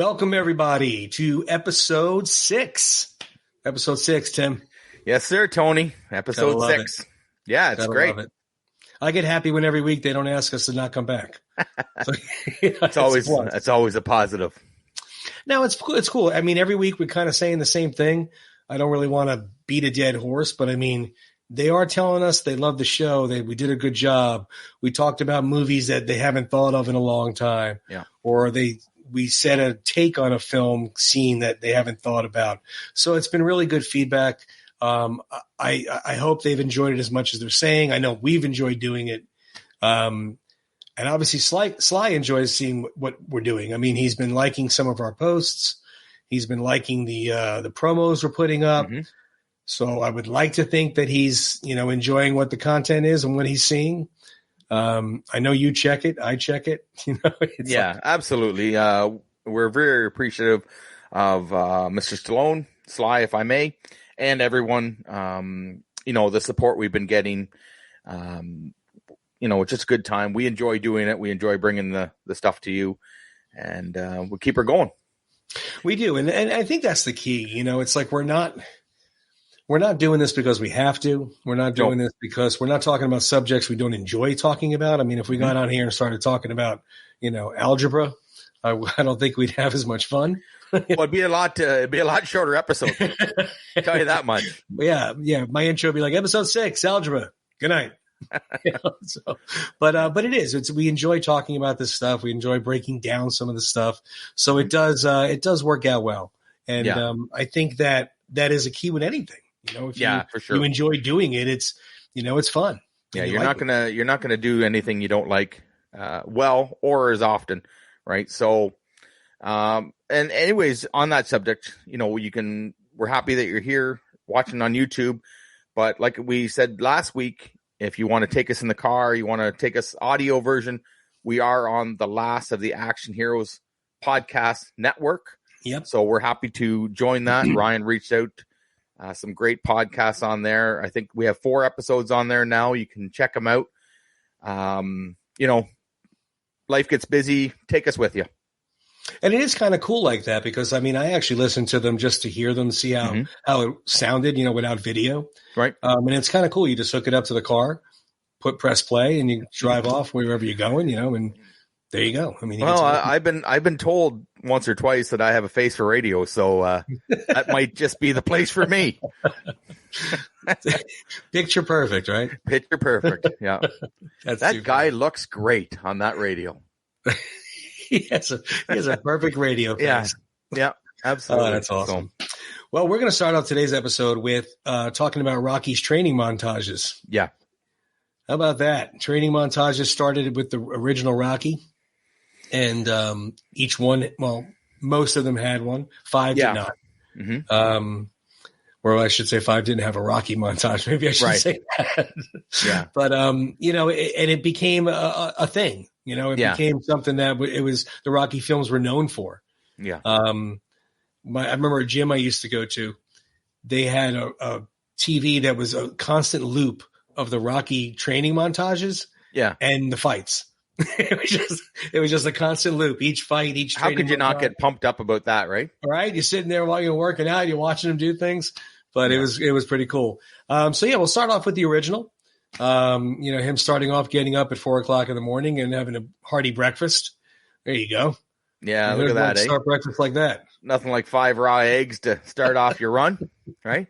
Welcome, everybody, to episode 6. Episode 6, Tim. Yes, sir, Tony. Episode 6. Yeah, it's great. I get happy when every week they don't ask us to not come back. So, it's always a positive. No, it's cool. I mean, every week we're kind of saying the same thing. I don't really want to beat a dead horse, but I mean, they are telling us they love the show. We did a good job. We talked about movies that they haven't thought of in a long time. Yeah. Or we set a take on a film scene that they haven't thought about. So it's been really good feedback. I hope they've enjoyed it as much as they're saying. I know we've enjoyed doing it. And obviously Sly enjoys seeing what we're doing. I mean, he's been liking some of our posts. He's been liking the promos we're putting up. Mm-hmm. So I would like to think that he's, enjoying what the content is and what he's seeing. I know you check it. I check it. Absolutely. We're very appreciative of Mr. Stallone, Sly, if I may, and everyone. The support we've been getting. It's just a good time. We enjoy doing it. We enjoy bringing the stuff to you, and we'll keep her going. We do, and I think that's the key. It's like we're not doing this because we have to. We're not doing this because we're not talking about subjects we don't enjoy talking about. I mean, if we got on here and started talking about, algebra, I don't think we'd have as much fun. Well, it'd be a lot shorter episode. I'll tell you that much. Yeah. My intro would be like episode 6, algebra. Good night. But it is. We enjoy talking about this stuff. We enjoy breaking down some of the stuff. So it does work out well. And I think that is a key with anything. For sure. You enjoy doing it. It's fun. Yeah, you're not gonna do anything you don't like well or as often, right? So, and anyways, on that subject, we're happy that you're here watching on YouTube. But like we said last week, if you want to take us in the car, you want to take us audio version, we are on the last of the Action Heroes podcast network. Yep. So we're happy to join that. Ryan reached out. Some great podcasts on there. I think we have 4 episodes on there now. You can check them out. Life gets busy. Take us with you. And it is kind of cool like that because, I mean, I actually listened to them just to hear them, see how it sounded, without video. Right. And it's kind of cool. You just hook it up to the car, press play, and you drive off wherever you're going, and there you go. I mean, I've been told once or twice that I have a face for radio, so that might just be the place for me. Picture perfect, right? Picture perfect. Yeah, that guy looks great on that radio. he has a perfect radio face. Yeah, absolutely. Oh, that's awesome. So, well, we're going to start off today's episode with talking about Rocky's training montages. Yeah. How about that? Training montages started with the original Rocky. And each one, most of them had one. 5 did not. Mm-hmm. Or I should say 5 didn't have a Rocky montage. Maybe I should say that. Yeah. But, and it became a thing. It became something that it was the Rocky films were known for. Yeah. I remember a gym I used to go to. They had a TV that was a constant loop of the Rocky training montages. Yeah. And the fights. It was just a constant loop. Each fight, each. How could you not get pumped up about that, right? Right, you're sitting there while you're working out, you're watching them do things, but it was pretty cool. So we'll start off with the original. Him starting off, getting up at 4:00 in the morning and having a hearty breakfast. There you go. Yeah, look at that. Start breakfast like that. Nothing like 5 raw eggs to start off your run, right?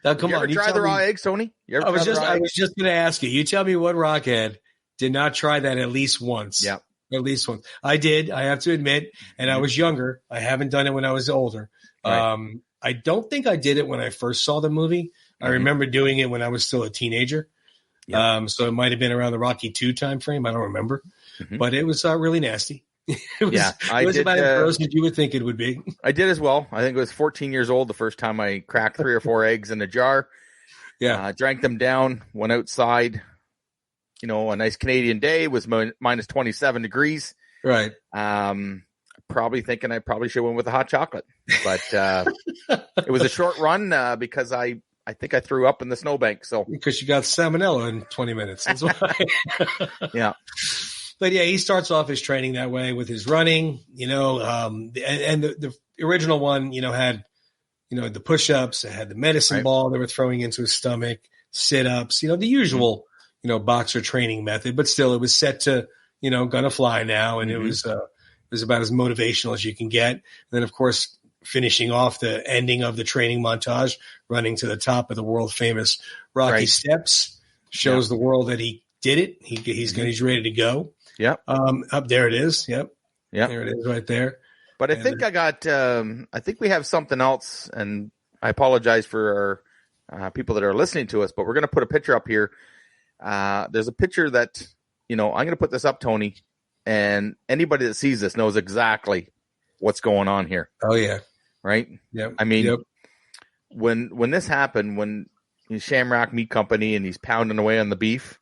Now, come on, you try the raw eggs, Tony? I was just going to ask you. You tell me what Rockhead did not try that at least once. Yeah. At least once. I did, I have to admit, and I was younger. I haven't done it when I was older. Right. I don't think I did it when I first saw the movie. I remember doing it when I was still a teenager. Yeah. So it might have been around the Rocky 2 time frame. I don't remember. But it was really nasty. It was about as gross as you would think it would be. I did as well. I think I was 14 years old the first time I cracked 3 or 4 eggs in a jar. Yeah. Drank them down, went outside. A nice Canadian day was minus 27 degrees. Right. Probably thinking I probably should have went with a hot chocolate, but it was a short run because I think I threw up in the snowbank. So because you got salmonella in 20 minutes. That's why. Yeah. But yeah, he starts off his training that way with his running, and the original one, had, the push-ups, it had the medicine ball they were throwing into his stomach, sit-ups, the usual, boxer training method, but still it was set to, gonna fly now. And it was about as motivational as you can get. And then of course, finishing off the ending of the training montage, running to the top of the world famous Rocky steps, shows the world that he did it. He's ready to go. Yep. Up there it is. Yep. Yep. There it is right there. But I think I think we have something else, and I apologize for our people that are listening to us, but we're going to put a picture up here. There's a picture that, I'm going to put this up, Tony, and anybody that sees this knows exactly what's going on here. Oh yeah. Right. Yep. I mean, when this happened, when he's Shamrock Meat Company and he's pounding away on the beef,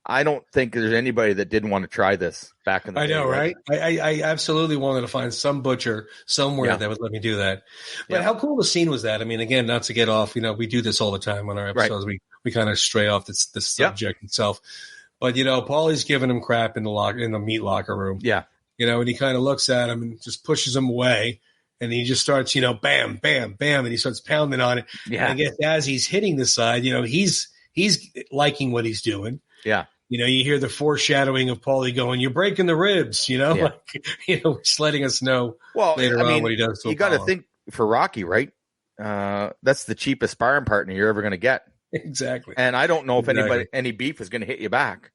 I don't think there's anybody that didn't want to try this back in the day. I know, right? I absolutely wanted to find some butcher somewhere that would let me do that. But how cool the scene was that? I mean, again, not to get off, we do this all the time on our episodes. Right. We kind of stray off the subject itself. But, Paulie's giving him crap in the meat locker room. Yeah. And he kind of looks at him and just pushes him away. And he just starts, bam, bam, bam. And he starts pounding on it. Yeah. And I guess as he's hitting the side, he's liking what he's doing. Yeah. You hear the foreshadowing of Paulie going, "You're breaking the ribs," just letting us know later on what he does to you got to think for Rocky, right? That's the cheapest sparring partner you're ever going to get. Exactly. And I don't know if any beef is going to hit you back.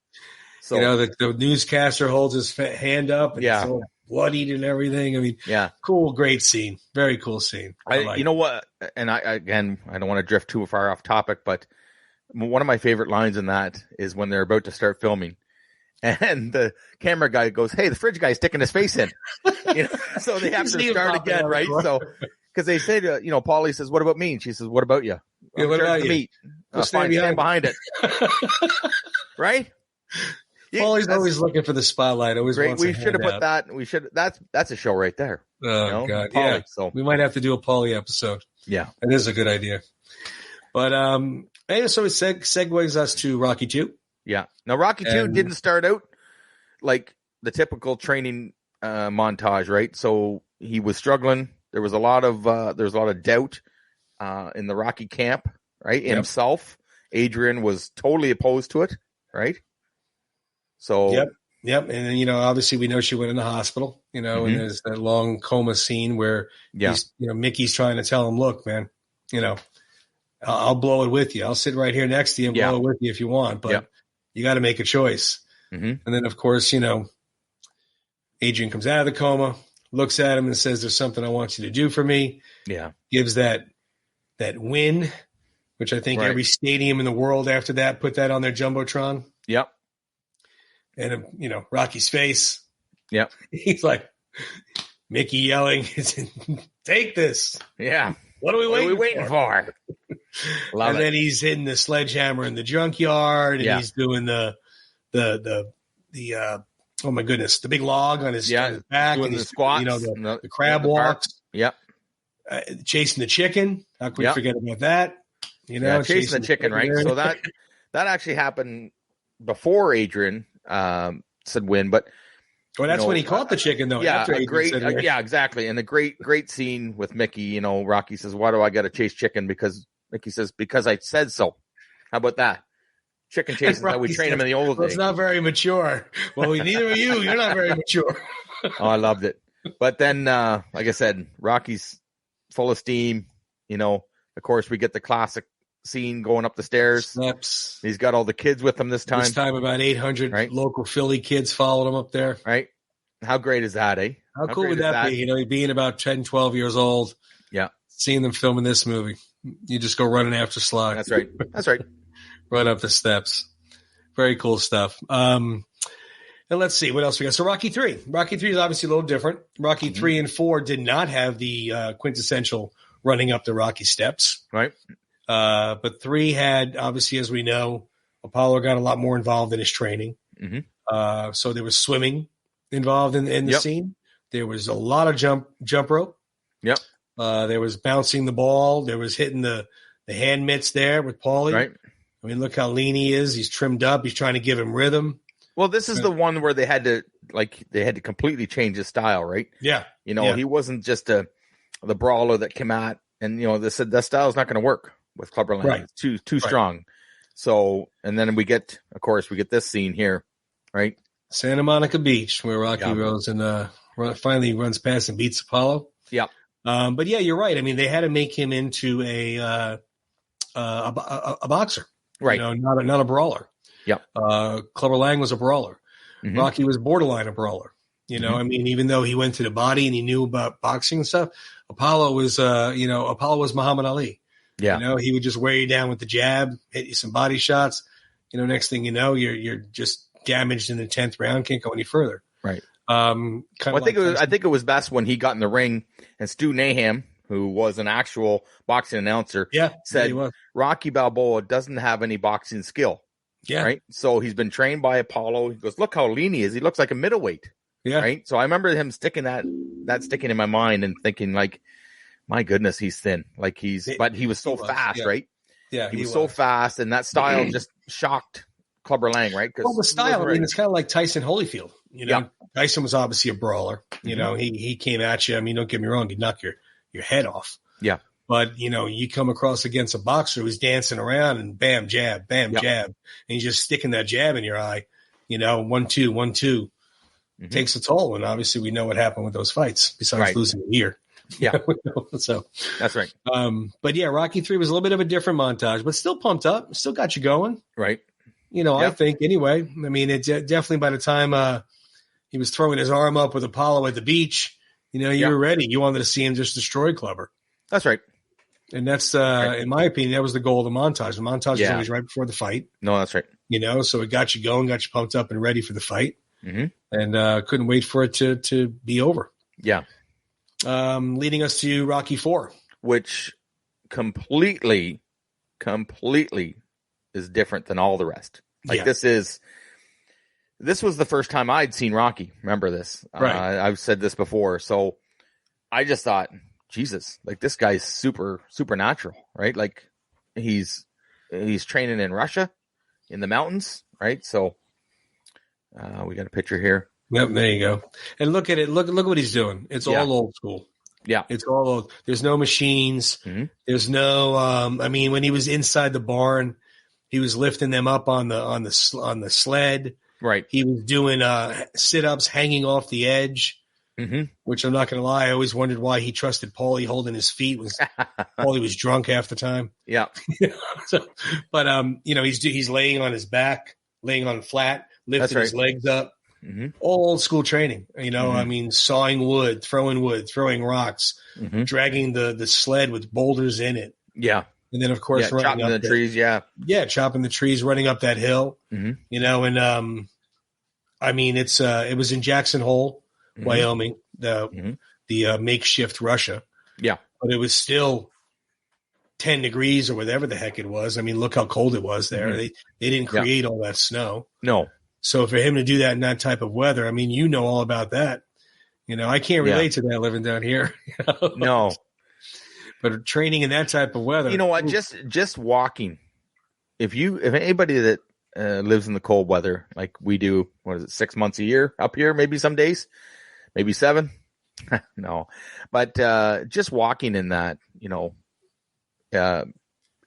So, the newscaster holds his hand up and it's all bloodied and everything. I mean, cool, great scene. Very cool scene. You know what? And I don't want to drift too far off topic, but one of my favorite lines in that is when they're about to start filming and the camera guy goes, "Hey, the fridge guy's sticking his face in." So they have to start again, right? So, because they say to, Paulie says, "What about me?" And she says, "What about you?" What about you? Meat. Stand behind it. Right? Paulie's always looking for the spotlight. Always great. Wants we should have put that. We should. That's a show right there. Oh God, Paulie, so we might have to do a Paulie episode. Yeah, it is a good idea. But so it segues us to Rocky 2. Yeah. Now Rocky 2 didn't start out like the typical training montage, right? So he was struggling. There was a lot of doubt in the Rocky camp, right? In himself. Adrian was totally opposed to it, right? So Yep. And then, obviously we know she went in the hospital, and there's that long coma scene where Mickey's trying to tell him, "Look, man, I'll blow it with you. I'll sit right here next to you and blow it with you if you want, but you got to make a choice." And then, of course, Adrian comes out of the coma, looks at him and says, "There's something I want you to do for me." Yeah. Gives that win, which I think every stadium in the world after that put that on their Jumbotron. Yep. And, Rocky's face. Yep. He's like, Mickey yelling, "Take this." Yeah. What are we waiting for? And then he's hitting the sledgehammer in the junkyard, and he's doing the oh my goodness, the big log on his back, doing and the squats, the crab walks. Yep. Chasing the chicken. How can we forget about that? Chasing the chicken, right? So that actually happened before Adrian said win, but. Well, that's when he caught the chicken, though. Yeah, exactly. And a great scene with Mickey. Rocky says, "Why do I got to chase chicken?" Because Mickey says, "Because I said so." How about that? Chicken chasing how we train him in the old days. It's not very mature. Well, neither are you. You're not very mature. Oh, I loved it. But then, like I said, Rocky's full of steam. Of course, we get the classic scene going up the stairs. Steps. He's got all the kids with him this time. This time about 800 local Philly kids followed him up there. Right. How great is that, eh? How cool would that be? Being about 10, 12 years old. Yeah. Seeing them filming this movie. You just go running after Slug. That's right. Run up the steps. Very cool stuff. And let's see what else we got. So Rocky 3. Rocky 3 is obviously a little different. Rocky 3 and 4 did not have the quintessential running up the Rocky steps. Right. But 3 had, obviously, as we know, Apollo got a lot more involved in his training. So there was swimming involved in the scene. There was a lot of jump rope. Yep. There was bouncing the ball. There was hitting the hand mitts there with Paulie. Right. I mean, look how lean he is. He's trimmed up. He's trying to give him rhythm. Well, this is the one where they had to completely change his style, right? Yeah. He wasn't just the brawler that came out, and they said that style is not going to work with Clubber Lang. Right. It's too strong. So, and then we get this scene here, right? Santa Monica Beach, where Rocky goes and finally runs past and beats Apollo. Yeah. But yeah, you're right. I mean, they had to make him into a boxer, right? Not a brawler. Yeah. Clubber Lang was a brawler. Mm-hmm. Rocky was borderline a brawler. I mean, even though he went to the body and he knew about boxing and stuff, Apollo was Muhammad Ali. Yeah. He would just wear you down with the jab, hit you some body shots. Next thing you know, you're just damaged in the 10th round, can't go any further. Right. I think it was best when he got in the ring and Stu Naham, who was an actual boxing announcer, said Rocky Balboa doesn't have any boxing skill. Yeah. Right. So he's been trained by Apollo. He goes, look how lean he is. He looks like a middleweight. Yeah. Right. So I remember him sticking in my mind and thinking, like, my goodness, he's thin. Like but he was so fast, right? Yeah. He was so fast, and that style just shocked Clubber Lang, right? Well, the style, I mean, it's kind of like Tyson Holyfield. Tyson was obviously a brawler. He came at you. I mean, don't get me wrong, he'd knock your head off. Yeah. But, you come across against a boxer who's dancing around and bam, jab, bam, jab. And he's just sticking that jab in your eye, 1-2, 1-2. Mm-hmm. Takes a toll. And obviously we know what happened with those fights besides losing a year. Yeah. So that's right. But yeah, Rocky 3 was a little bit of a different montage, but still pumped up. Still got you going. Right. I think anyway. I mean, it definitely by the time he was throwing his arm up with Apollo at the beach, you were ready. You wanted to see him just destroy Clubber. That's right. And that's, in my opinion, that was the goal of the montage. The montage is always right before the fight. No, that's right. So it got you going, got you pumped up and ready for the fight. Mm-hmm. And couldn't wait for it to be over. Yeah. Leading us to Rocky 4. Which completely is different than all the rest. Like this was the first time I'd seen Rocky. Remember this? Right. I've said this before. So I just thought, Jesus, like this guy's supernatural, right? Like he's training in Russia in the mountains, right? So we got a picture here. Yep, there you go. And look at it. Look what he's doing. It's all old school. Yeah. It's all old. There's no machines. Mm-hmm. There's no I mean, when he was inside the barn, he was lifting them up on the sled. Right. He was doing sit-ups hanging off the edge. Mm-hmm. Which I'm not going to lie, I always wondered why he trusted Paulie holding his feet. Paulie was drunk half the time. Yeah. But he's laying on his back, laying on flat, lifting his legs up. Mm-hmm. Old school training. I mean, sawing wood, throwing rocks, mm-hmm. dragging the sled with boulders in it. Yeah. And then of course chopping the trees. Yeah. Yeah, chopping the trees, running up that hill. Mm-hmm. And I mean, it was in Jackson Hole. Mm-hmm. Wyoming, the makeshift Russia. Yeah. But it was still 10 degrees or whatever the heck it was. I mean, look how cold it was there. Mm-hmm. They didn't create all that snow. No. So for him to do that in that type of weather, I mean, all about that. I can't relate to that living down here. No. But training in that type of weather. You know what? Just walking. If anybody that lives in the cold weather like we do, 6 months a year up here, maybe some days, maybe 7. No, but just walking in that,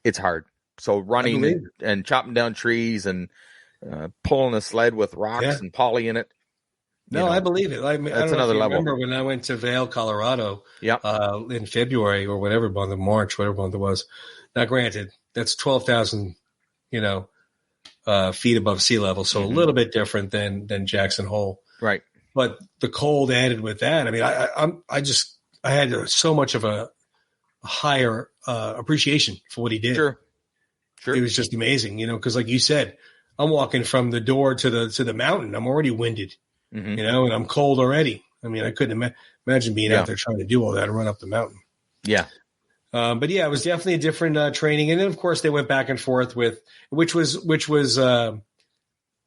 it's hard. So running and chopping down trees and pulling a sled with rocks and poly in it. No, I believe it. That's another level. Remember when I went to Vail, Colorado, in February or whatever month of March, whatever month it was. Now, granted, that's 12,000, feet above sea level, so a little bit different than Jackson Hole. Right. But the cold added with that, I mean, I had so much of a higher appreciation for what he did. Sure. It was just amazing, because like you said, I'm walking from the door to the mountain. I'm already winded, and I'm cold already. I mean, I couldn't imagine being out there trying to do all that and run up the mountain. Yeah. But yeah, it was definitely a different training. And then of course they went back and forth with, which was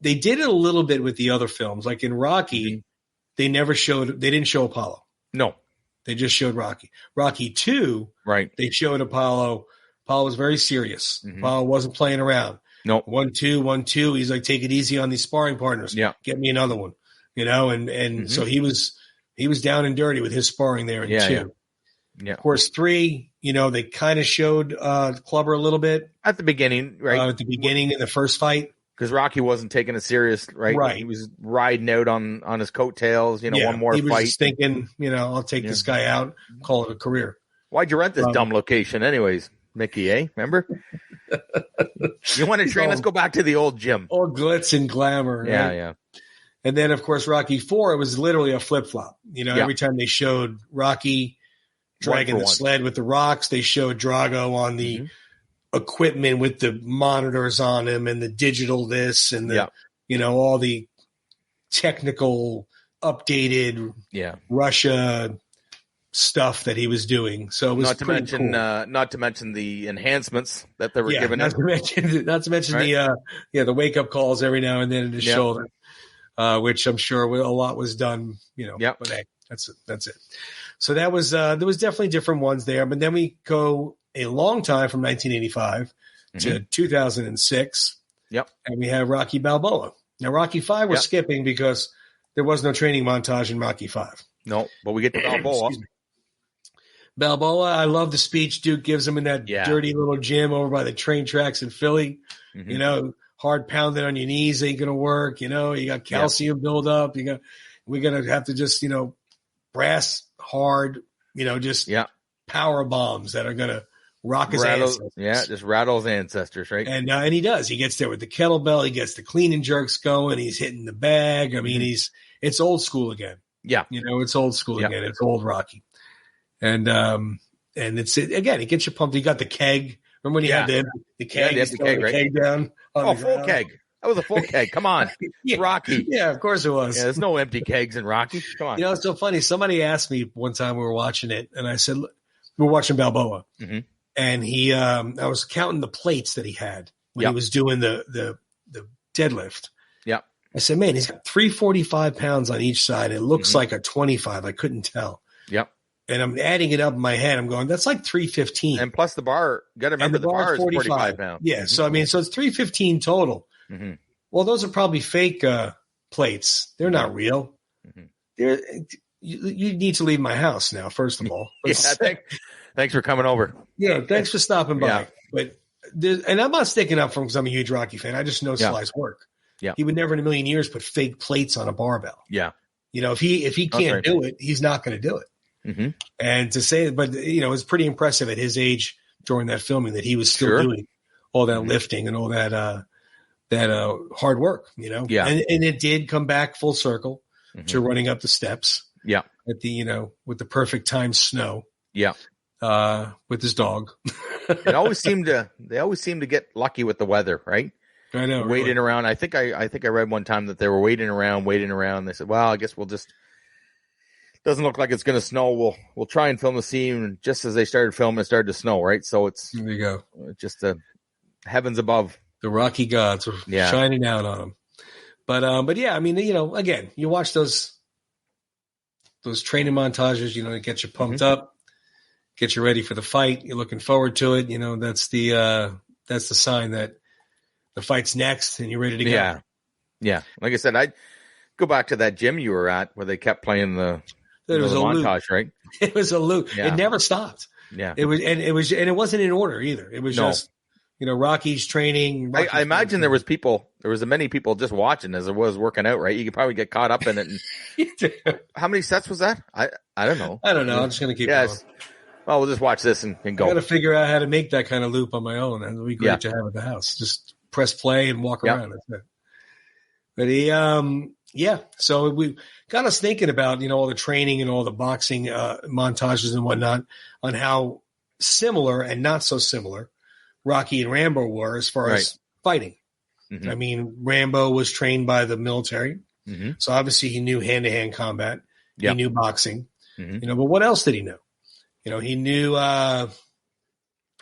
they did it a little bit with the other films. Like in Rocky, they didn't show Apollo. No. They just showed Rocky. Rocky 2, right. They showed Apollo. Apollo was very serious. Mm-hmm. Apollo wasn't playing around. Nope. 1-2, 1-2. He's like, take it easy on these sparring partners. Yeah. Get me another one. And so he was down and dirty with his sparring there in 2. Yeah. Of course, 3, they kind of showed Clubber a little bit at the beginning, right? At the beginning in the first fight, because Rocky wasn't taking it serious, right? Right. He was riding out on his coattails. One more he was fight. just thinking, I'll take this guy out, call it a career. Why'd you rent this dumb location, anyways, Mickey? Remember? You want to train? Let's go back to the old gym. All glitz and glamour. Right? Yeah. And then, of course, Rocky 4, it was literally a flip flop. Every time they showed Rocky dragging the sled with the rocks, they showed Drago on the equipment with the monitors on him and the digital this and the all the technical updated Russia stuff that he was doing. So it was not to mention the enhancements that they were giving him. Not to mention the wake up calls every now and then in his shoulder, which I'm sure a lot was done. But hey, that's it. So that was there was definitely different ones there, but then we go a long time from 1985 to 2006. Yep. And we have Rocky Balboa. Now, Rocky 5 we're skipping because there was no training montage in Rocky 5. No, but we get to Balboa. Balboa, I love the speech Duke gives him in that dirty little gym over by the train tracks in Philly. Hard pounding on your knees ain't going to work. You got calcium buildup. We're going to have to just, brass hard, just power bombs that are going to rock his ancestors. Yeah, just rattle his ancestors, right? And he does. He gets there with the kettlebell. He gets the clean and jerks going. He's hitting the bag. I mean, it's old school again. Yeah. It's old school again. It's old Rocky. And it's again, it gets you pumped. You got the keg. Remember when you had the keg? Yeah, the keg, right? Keg down. Full keg. That was a full keg. Come on. Rocky. Yeah, of course it was. Yeah, there's no empty kegs in Rocky. Come on. It's so funny. Somebody asked me one time we were watching it, and I said, look, we're watching Balboa. And I was counting the plates that he had when he was doing the deadlift. Yeah. I said, man, he's got 345 pounds on each side. It looks like a 25. I couldn't tell. Yep. And I'm adding it up in my head. I'm going, that's like 315. And plus the bar, got to remember the bar is 45 pounds. Yeah. So, so it's 315 total. Well, those are probably fake plates. They're not real. You need to leave my house now, first of all. Thanks for coming over. Yeah, thanks for stopping by. But and I'm not sticking up for him because I'm a huge Rocky fan. I just know Sly's work. Yeah, he would never in a million years put fake plates on a barbell. Yeah, if he can't do it, he's not going to do it. And to say, but it's pretty impressive at his age during that filming that he was still doing all that lifting and all that hard work. Yeah, and it did come back full circle to running up the steps. Yeah, at the with the perfect timed snow. Yeah. With his dog. They always seem to get lucky with the weather, right? I know. Waiting around. I think I read one time that they were waiting around. They said, well, I guess we'll just, doesn't look like it's going to snow. We'll try and film the scene. And just as they started filming, it started to snow, right? So it's, there you go. Just the heavens above. The Rocky gods are shining out on him. But yeah, I mean, again, you watch those training montages, it gets you pumped up. Get you ready for the fight. You're looking forward to it. That's the sign that the fight's next and you're ready to go. Yeah. Yeah. Like I said, I'd go back to that gym you were at where they kept playing the montage, loop. Right? It was a loop. Yeah. It never stopped. Yeah. It wasn't in order either. It was just, Rocky's training. I imagine there was many people just watching as it was working out, right? You could probably get caught up in it. How many sets was that? I don't know. I'm just going to keep going. Well, we'll just watch this and go. I got to figure out how to make that kind of loop on my own. And it'll be great to have at the house. Just press play and walk around. That's it. But so we got us thinking about, all the training and all the boxing montages and whatnot on how similar and not so similar Rocky and Rambo were as far as fighting. I mean, Rambo was trained by the military. So obviously he knew hand-to-hand combat. He knew boxing. But what else did he know? He knew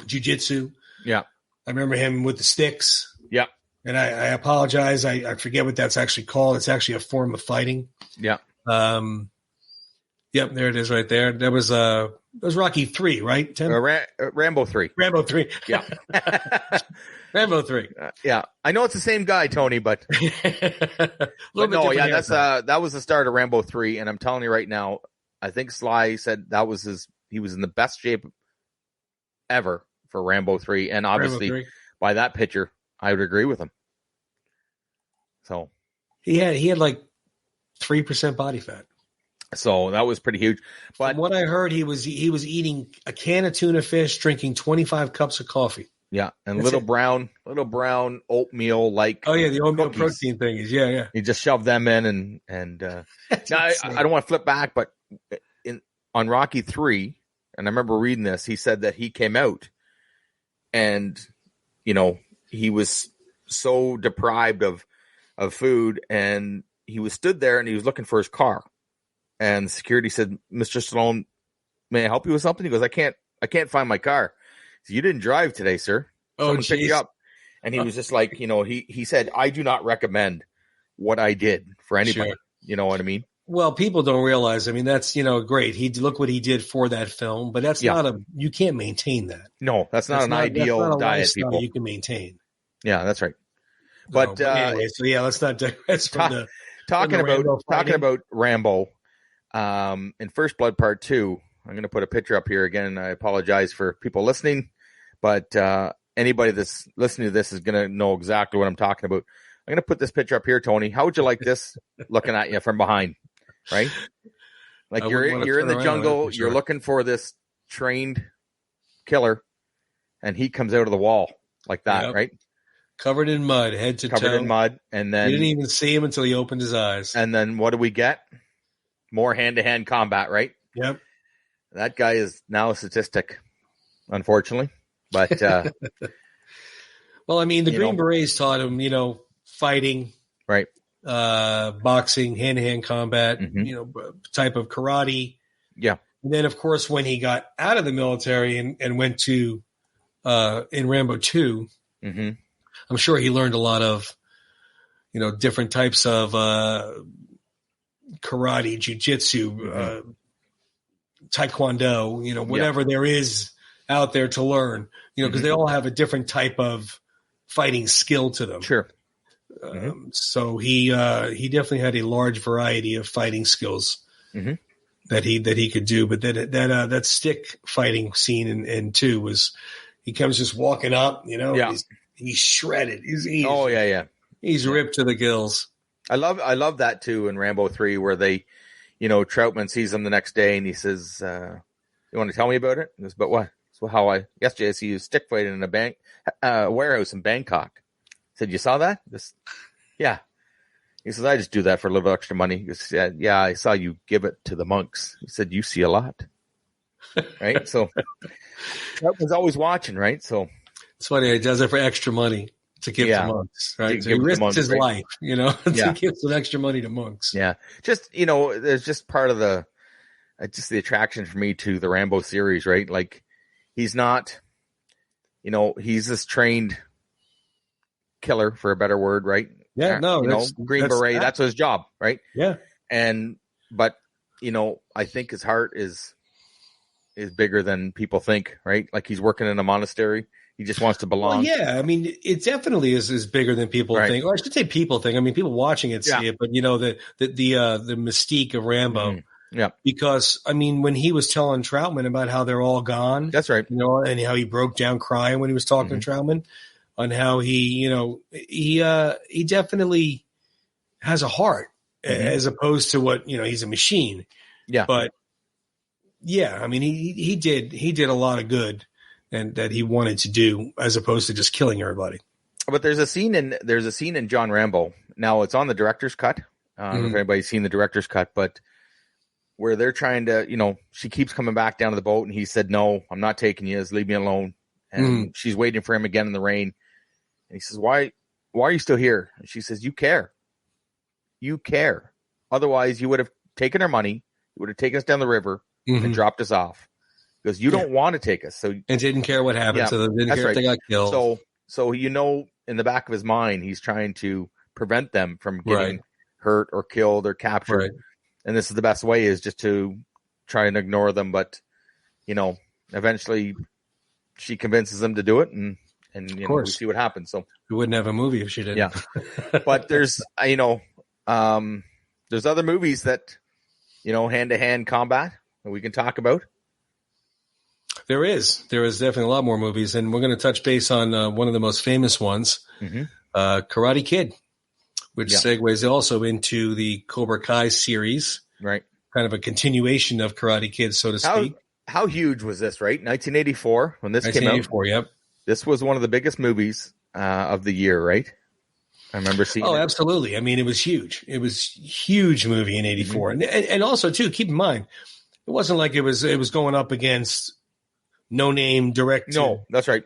jiu-jitsu. Yeah. I remember him with the sticks. Yeah. And I apologize. I forget what that's actually called. It's actually a form of fighting. Yeah. Yep, there it is right there. That was Rocky 3, right, Tim? Rambo 3. Rambo 3. Yeah. Rambo 3. Yeah, I know it's the same guy, Tony, but that was the start of Rambo 3, and I'm telling you right now, I think Sly said he was in the best shape ever for Rambo 3, and obviously 3. By that picture, I would agree with him. So he had like 3% body fat. So that was pretty huge. But from what I heard, he was eating a can of tuna fish, drinking 25 cups of coffee. Yeah, and little brown oatmeal like. Oh yeah, the oatmeal cookies. Protein thing is yeah. He just shoved them in and now I don't want to flip back, but on Rocky 3, and I remember reading this, he said that he came out and he was so deprived of food, and he was stood there and he was looking for his car, and the security said, "Mr. Stallone, may I help you with something?" He goes, I can't find my car. So, you didn't drive today, sir. Someone picked you up. And he was just like, he said, I do not recommend what I did for anybody. Sure. You know what I mean? Well, people don't realize, I mean, that's, great. Look what he did for that film, but that's you can't maintain that. No, that's not an ideal diet, people. You can maintain. Yeah, that's right. But anyway, let's not digress from talking about Rambo, in First Blood Part 2, I'm going to put a picture up here again. I apologize for people listening, but anybody that's listening to this is going to know exactly what I'm talking about. I'm going to put this picture up here, Tony. How would you like this looking at you from behind, right? Like you're in the jungle, you're looking for this trained killer, and he comes out of the wall like that, right? Covered in mud, head to toe. Covered in mud, and then you didn't even see him until he opened his eyes. And then what do we get? More hand-to-hand combat, right? Yep. That guy is now a statistic, unfortunately. But well, I mean, the Green Berets taught him, fighting, right? Boxing, hand-to-hand combat, type of karate. Yeah. And then, of course, when he got out of the military and went to in Rambo 2, I'm sure he learned a lot of, different types of karate, jiu-jitsu, taekwondo, whatever there is out there to learn, because they all have a different type of fighting skill to them. Sure. So he definitely had a large variety of fighting skills that he could do. But that stick fighting scene in 2 was, he comes just walking up, he's shredded. He's He's ripped to the gills. I love that too in Rambo 3, where they, Troutman sees him the next day and he says, "You want to tell me about it?" He goes, "But what?" So yesterday I see you stick fighting in a warehouse in Bangkok. I said, "You saw that?" Yeah. He says, "I just do that for a little extra money." He goes, "Yeah, I saw you give it to the monks." He said, "You see a lot." Right? So Troutman's always watching, right? So it's funny, he does it for extra money to give to monks, right? So he risks his life, to give some extra money to monks. Yeah. Just, there's just part of the attraction for me to the Rambo series, right? Like, he's not, he's this trained killer, for a better word, right? Yeah, no, Green Beret, that's his job, right? Yeah. But I think his heart is bigger than people think, right? Like, he's working in a monastery. He just wants to belong. Well, yeah, I mean, it definitely is bigger than people think. Or I should say people think. I mean, people watching it see it, but the mystique of Rambo. Yeah. Because I mean, when he was telling Troutman about how they're all gone, that's right. And how he broke down crying when he was talking to Troutman, on how he definitely has a heart as opposed to what he's a machine. Yeah. But yeah, I mean, he did a lot of good. And that he wanted to do, as opposed to just killing everybody. But there's a scene in John Rambo. Now it's on the director's cut. I don't know if anybody's seen the director's cut, but where they're trying to, she keeps coming back down to the boat, and he said, "No, I'm not taking you. Just leave me alone." And she's waiting for him again in the rain. And he says, "Why are you still here?" And she says, "You care. You care. Otherwise, you would have taken our money. You would have taken us down the river and dropped us off. Because you don't want to take us." So and didn't care what happened. So they didn't care if they got killed. So in the back of his mind, he's trying to prevent them from getting hurt or killed or captured. Right. And this is the best way, is just to try and ignore them. But eventually she convinces them to do it, and And, Of we course. see what happens. So We wouldn't have a movie if she didn't. Yeah. But there's, there's other movies that, hand-to-hand combat that we can talk about. There is definitely a lot more movies, and we're going to touch base on one of the most famous ones, Karate Kid, which segues also into the Cobra Kai series, right? Kind of a continuation of Karate Kid, so to speak. How huge was this, right? 1984 when this came out. 1984, yep. This was one of the biggest movies of the year, right? I remember seeing it. Oh, absolutely. I mean, it was huge. It was a huge movie in 84. And also, too, keep in mind, it wasn't like it was going up against no-name direct No, that's right.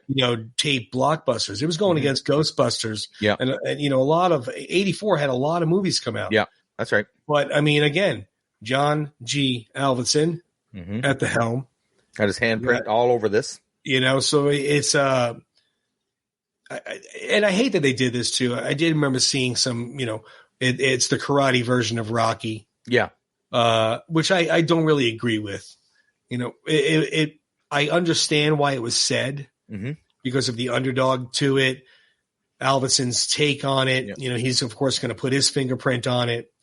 tape blockbusters. It was going against Ghostbusters. Yeah. And a lot of 84 had a lot of movies come out. Yeah, that's right. But I mean, again, John G. Avildsen at the helm. Got his handprint all over this. So it's and I hate that they did this too. I did remember seeing some, it's the karate version of Rocky. Yeah. Which I don't really agree with. I understand why it was said because of the underdog to it, Alvinsen's take on it. Yep. He's of course going to put his fingerprint on it,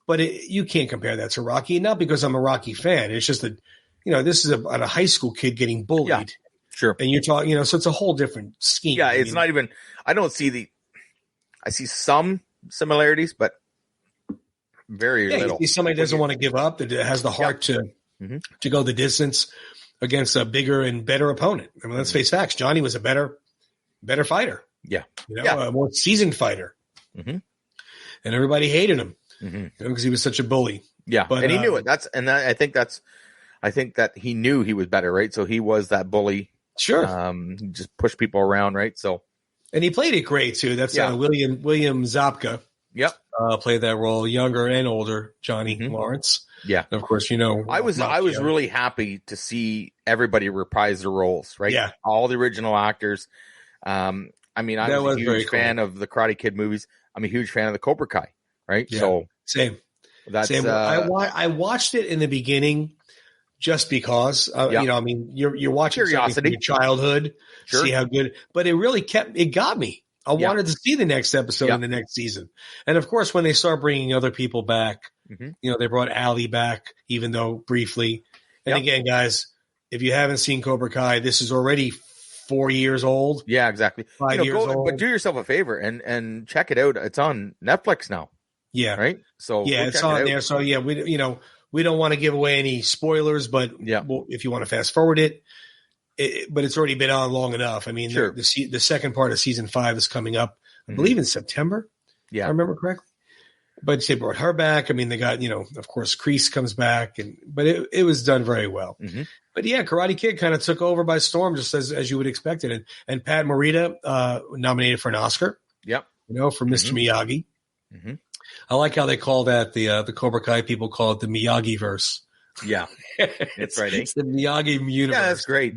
but you can't compare that to Rocky. Not because I'm a Rocky fan. It's just that, this is about a high school kid getting bullied. Yeah, sure. And you're talking, so it's a whole different scheme. Yeah. It's not even, I see some similarities, but very little. You see somebody doesn't want to give up, that has the heart to go the distance against a bigger and better opponent. I mean, let's face facts. Johnny was a better fighter. Yeah. A more seasoned fighter. And everybody hated him because he was such a bully. Yeah. But, and he knew it. I think that he knew he was better, right? So he was that bully. Sure. He just pushed people around, right? So, and he played it great too. That's William Zabka. Yep. Played that role, younger and older Johnny Lawrence. Yeah. And of course, I was really happy to see everybody reprise their roles, right? Yeah. All the original actors. I mean, I was a huge fan of the Karate Kid movies. I'm a huge fan of the Cobra Kai, right? Yeah. So same. That's I watched it in the beginning just because, you're watching something from your childhood, see how good, but it got me. I wanted to see the next episode in the next season. And of course, when they start bringing other people back, they brought Ali back, even though briefly. And again, guys, if you haven't seen Cobra Kai, this is already 4 years old. Yeah, exactly. 5 years old. But do yourself a favor and check it out. It's on Netflix now. Yeah. Right. So it's on there. So we don't want to give away any spoilers, but if you want to fast forward it, but it's already been on long enough. I mean, the second part of season 5 is coming up, I believe in September. Yeah. If I remember correctly. But they brought her back. I mean, they got, of course, Kreese comes back, but it was done very well. But yeah, Karate Kid kind of took over by storm, just as you would expect it. And Pat Morita nominated for an Oscar. Yep. For Mr. Miyagi. I like how they call that the Cobra Kai people call it the Miyagi verse. Yeah, that's right. It's the Miyagi universe. Yeah, that's great.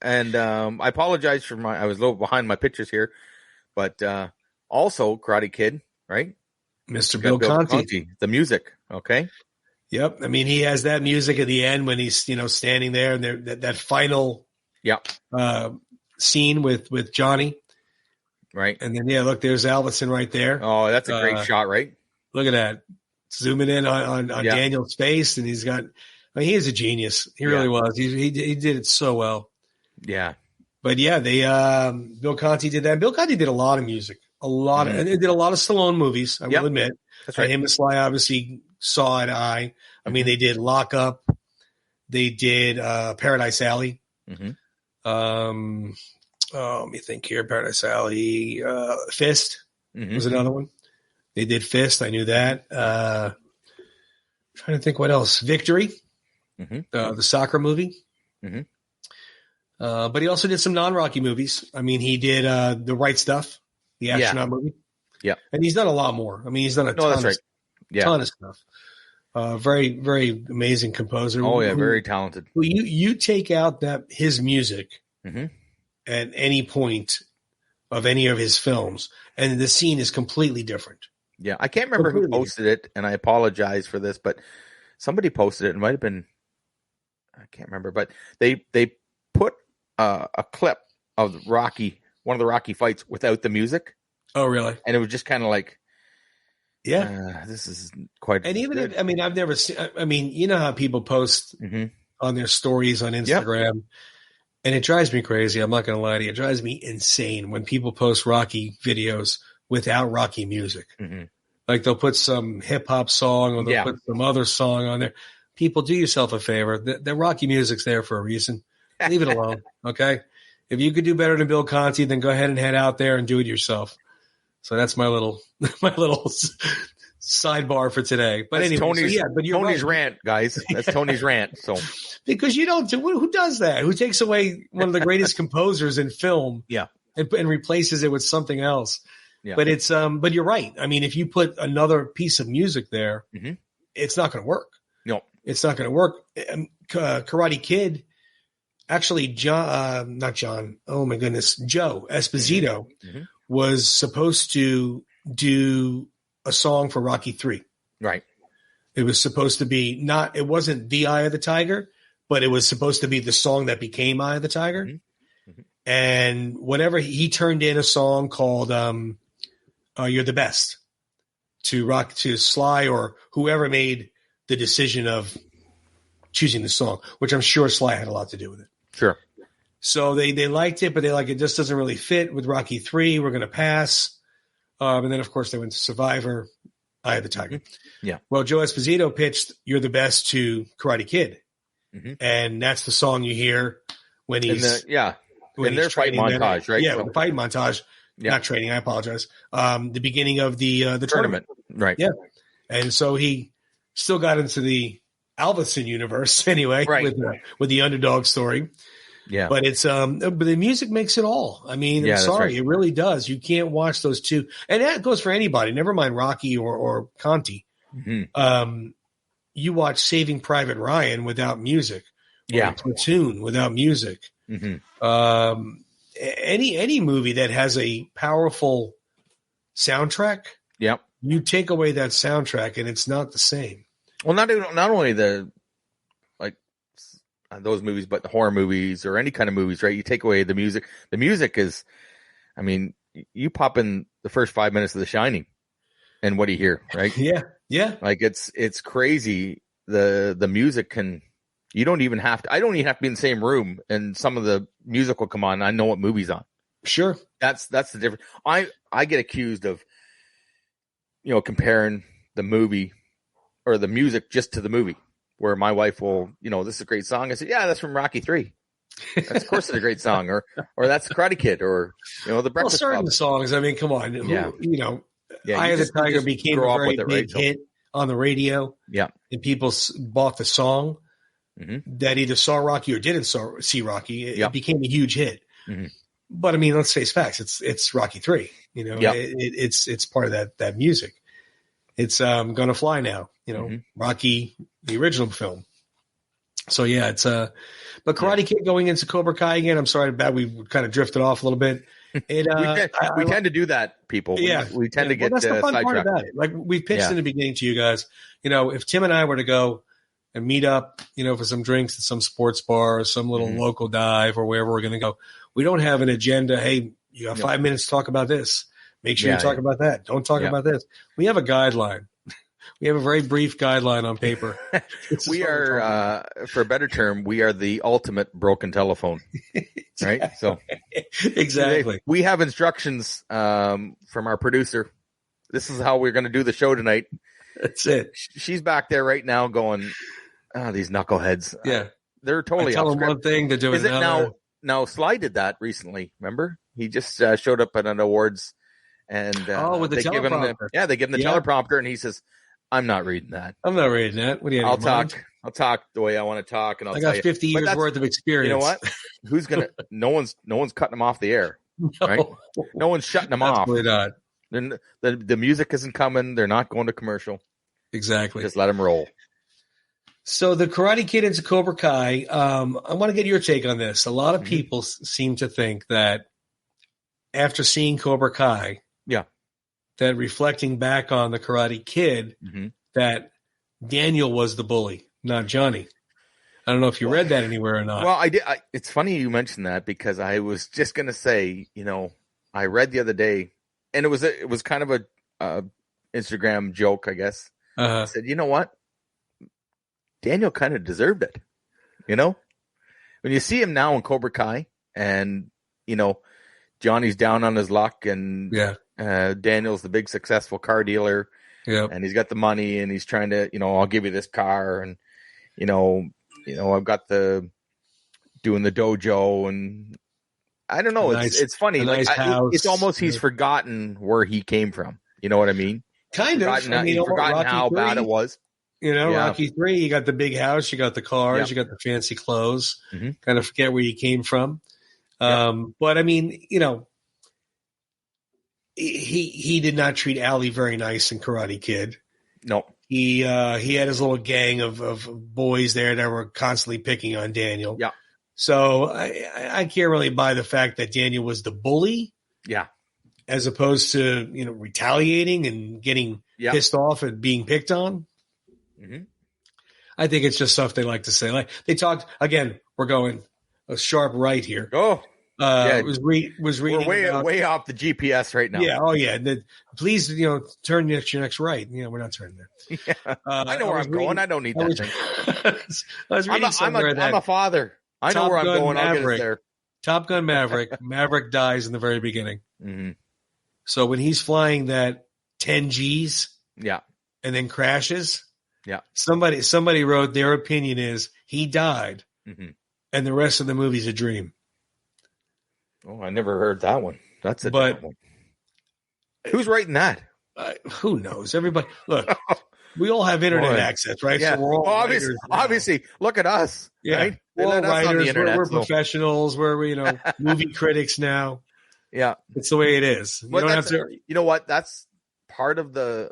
And I apologize for I was a little behind my pictures here, but also Karate Kid, right? Mr. Bill Conti. The music, okay? Yep. I mean, he has that music at the end when he's standing there, and that final scene with Johnny, right? And then look, there's Avildsen right there. Oh, that's a great shot, right? Look at that, zooming in on Daniel's face, and he's got. I mean, he is a genius. He really was. He did it so well. Yeah. But they Bill Conti did that. Bill Conti did a lot of music. And they did a lot of Stallone movies, I will admit. That's right. Him and Sly obviously saw eye to eye. I mean, they did Lock Up. They did Paradise Alley. Let me think here. Paradise Alley. Fist was another one. They did Fist. I knew that. Trying to think what else. Victory. The soccer movie. But he also did some non-Rocky movies. I mean, he did The Right Stuff, the astronaut movie. Yeah. And he's done a lot more. I mean, he's done a ton of stuff. Very, very amazing composer. Oh, yeah, very talented. You take out his music at any point of any of his films, and the scene is completely different. Yeah, I can't remember who posted it, and I apologize for this, but somebody posted it. It might have been, I can't remember, but they put a clip of Rocky one of the Rocky fights without the music, Oh, really? and it was just kind of like, Yeah. this is quite. And even good. if, I mean, I've never seen, I mean, you know how people post on their stories on Instagram, and it drives me crazy. I'm not going to lie to you. It drives me insane when people post Rocky videos without Rocky music. Like they'll put some hip hop song or they'll put some other song on there. People, do yourself a favor. The Rocky music's there for a reason. Leave it alone. Okay. If you could do better than Bill Conti, then go ahead and head out there and do it yourself. So that's my little sidebar for today. But that's anyway, Tony's rant, guys. That's Tony's rant. So because you don't do, who does that? Who takes away one of the greatest composers in film? And replaces it with something else. Yeah. But it's but you're right. I mean, if you put another piece of music there, it's not going to work. No, it's not going to work. Karate Kid, actually, not John. Oh my goodness, Joe Esposito was supposed to do a song for Rocky III. Right. It was supposed to be not. It wasn't the Eye of the Tiger, but it was supposed to be the song that became Eye of the Tiger. And whatever, he turned in a song called "You're the Best" to Sly or whoever made the decision of choosing the song, which I'm sure Sly had a lot to do with it. Sure. So they liked it, but they like it just doesn't really fit with Rocky III. We're going to pass. And then of course they went to Survivor, Eye of the Tiger. Yeah. Well, Joe Esposito pitched "You're the Best" to Karate Kid, and that's the song you hear when he's in their fight montage, right? Yeah, the fight montage. Yeah. Not training. I apologize. The beginning of the tournament, right? Yeah, and so he still got into the Avildsen universe anyway, right? With the underdog story. Yeah, but it's but the music makes it all. I mean, I'm sorry, it really does. You can't watch those two, and that goes for anybody. Never mind Rocky or Conti. You watch Saving Private Ryan without music. Or Platoon without music. Any movie that has a powerful soundtrack, you take away that soundtrack and it's not the same. Well, not only the like those movies, but the horror movies or any kind of movies, right? You take away the music. The music is, I mean, you pop in the first 5 minutes of The Shining, and what do you hear, right? Yeah. Like it's crazy. The music can. You don't even have to. I don't even have to be in the same room, and some of the music will come on. And I know what movie's on. Sure, that's the difference. I get accused of, comparing the movie or the music just to the movie. Where my wife will, this is a great song. I said, yeah, that's from Rocky III. That's of course it's a great song, or that's Karate Kid, or the Breakfast Club. Certain songs. I mean, come on, Eye of the Tiger became a very big hit on the radio. Yeah, and people bought the song. That either saw Rocky or didn't see Rocky, it became a huge hit. But I mean, let's face facts. It's Rocky III. It's part of that music. It's Gonna Fly Now. Rocky, the original film. So yeah, it's but Karate Kid going into Cobra Kai again. I'm sorry about we kind of drifted off a little bit. We tend to do that, people. We tend to get that's the fun part sidetracked. about it. Like we pitched in the beginning to you guys. If Tim and I were to go and meet up, for some drinks at some sports bar or some little local dive or wherever we're going to go. We don't have an agenda. Hey, you got 5 minutes to talk about this. Make sure you talk about that. Don't talk about this. We have a guideline. We have a very brief guideline on paper. We are, for a better term, we are the ultimate broken telephone, right? So exactly. We have instructions from our producer. This is how we're going to do the show tonight. That's it. She's back there right now going, these knuckleheads. Yeah. They're totally tell them one thing, they're doing another. Now, Sly did that recently, remember? He just showed up at an awards and with the teleprompter. They give him the teleprompter and he says, I'm not reading that. I'm not reading that. What do you I'll talk the way I want to talk, and I got 50 years worth of experience. You know what? Who's gonna? No one's cutting him off the air, right? No one's shutting him off. Not. The music isn't coming. They're not going to commercial. Exactly. Just let them roll. So the Karate Kid into Cobra Kai. I want to get your take on this. A lot of people seem to think that after seeing Cobra Kai, that reflecting back on the Karate Kid, that Daniel was the bully, not Johnny. I don't know if you read that anywhere or not. Well, I did. It's funny you mentioned that because I was just going to say, I read the other day, and it was kind of a Instagram joke, I guess. I said, you know what? Daniel kind of deserved it. You know, when you see him now in Cobra Kai, and you know, Johnny's down on his luck, and Daniel's the big successful car dealer, and he's got the money, and he's trying to, you know, I'll give you this car, and you know, I've got doing the dojo, and I don't know, it's funny, like it's almost he's forgotten where he came from. You know what I mean? Kind of. He's forgotten how bad it was. You know, Rocky 3, you got the big house, you got the cars, you got the fancy clothes. Kind of forget where you came from. But I mean, you know, he did not treat Ali very nice in Karate Kid. No. He had his little gang of boys there that were constantly picking on Daniel. Yeah. So I can't really buy the fact that Daniel was the bully. Yeah. As opposed to, you know, retaliating and getting pissed off at being picked on. I think it's just stuff they like to say. Like they talked again. We're going a sharp right here. Oh, was reading. We're way off the GPS right now. Yeah. Oh, yeah. Please, you know, turn your next right. You know, we're not turning there. Yeah. I know where I'm going. I don't need that thing. I was reading somewhere I'm a father. I know where I'm going. I'll get it there. Top Gun Maverick. Maverick dies in the very beginning. So when he's flying that 10 Gs, and then crashes. Yeah. Somebody wrote their opinion is he died, and the rest of the movie's a dream. Oh, I never heard that one. That's a different one. Who's writing that? Who knows? Everybody, look, we all have internet access, right? Yeah. So we're all obviously, look at us. Yeah, right? We're all writers. We're professionals. We're movie critics now. Yeah, it's the way it is. You know what? That's part of the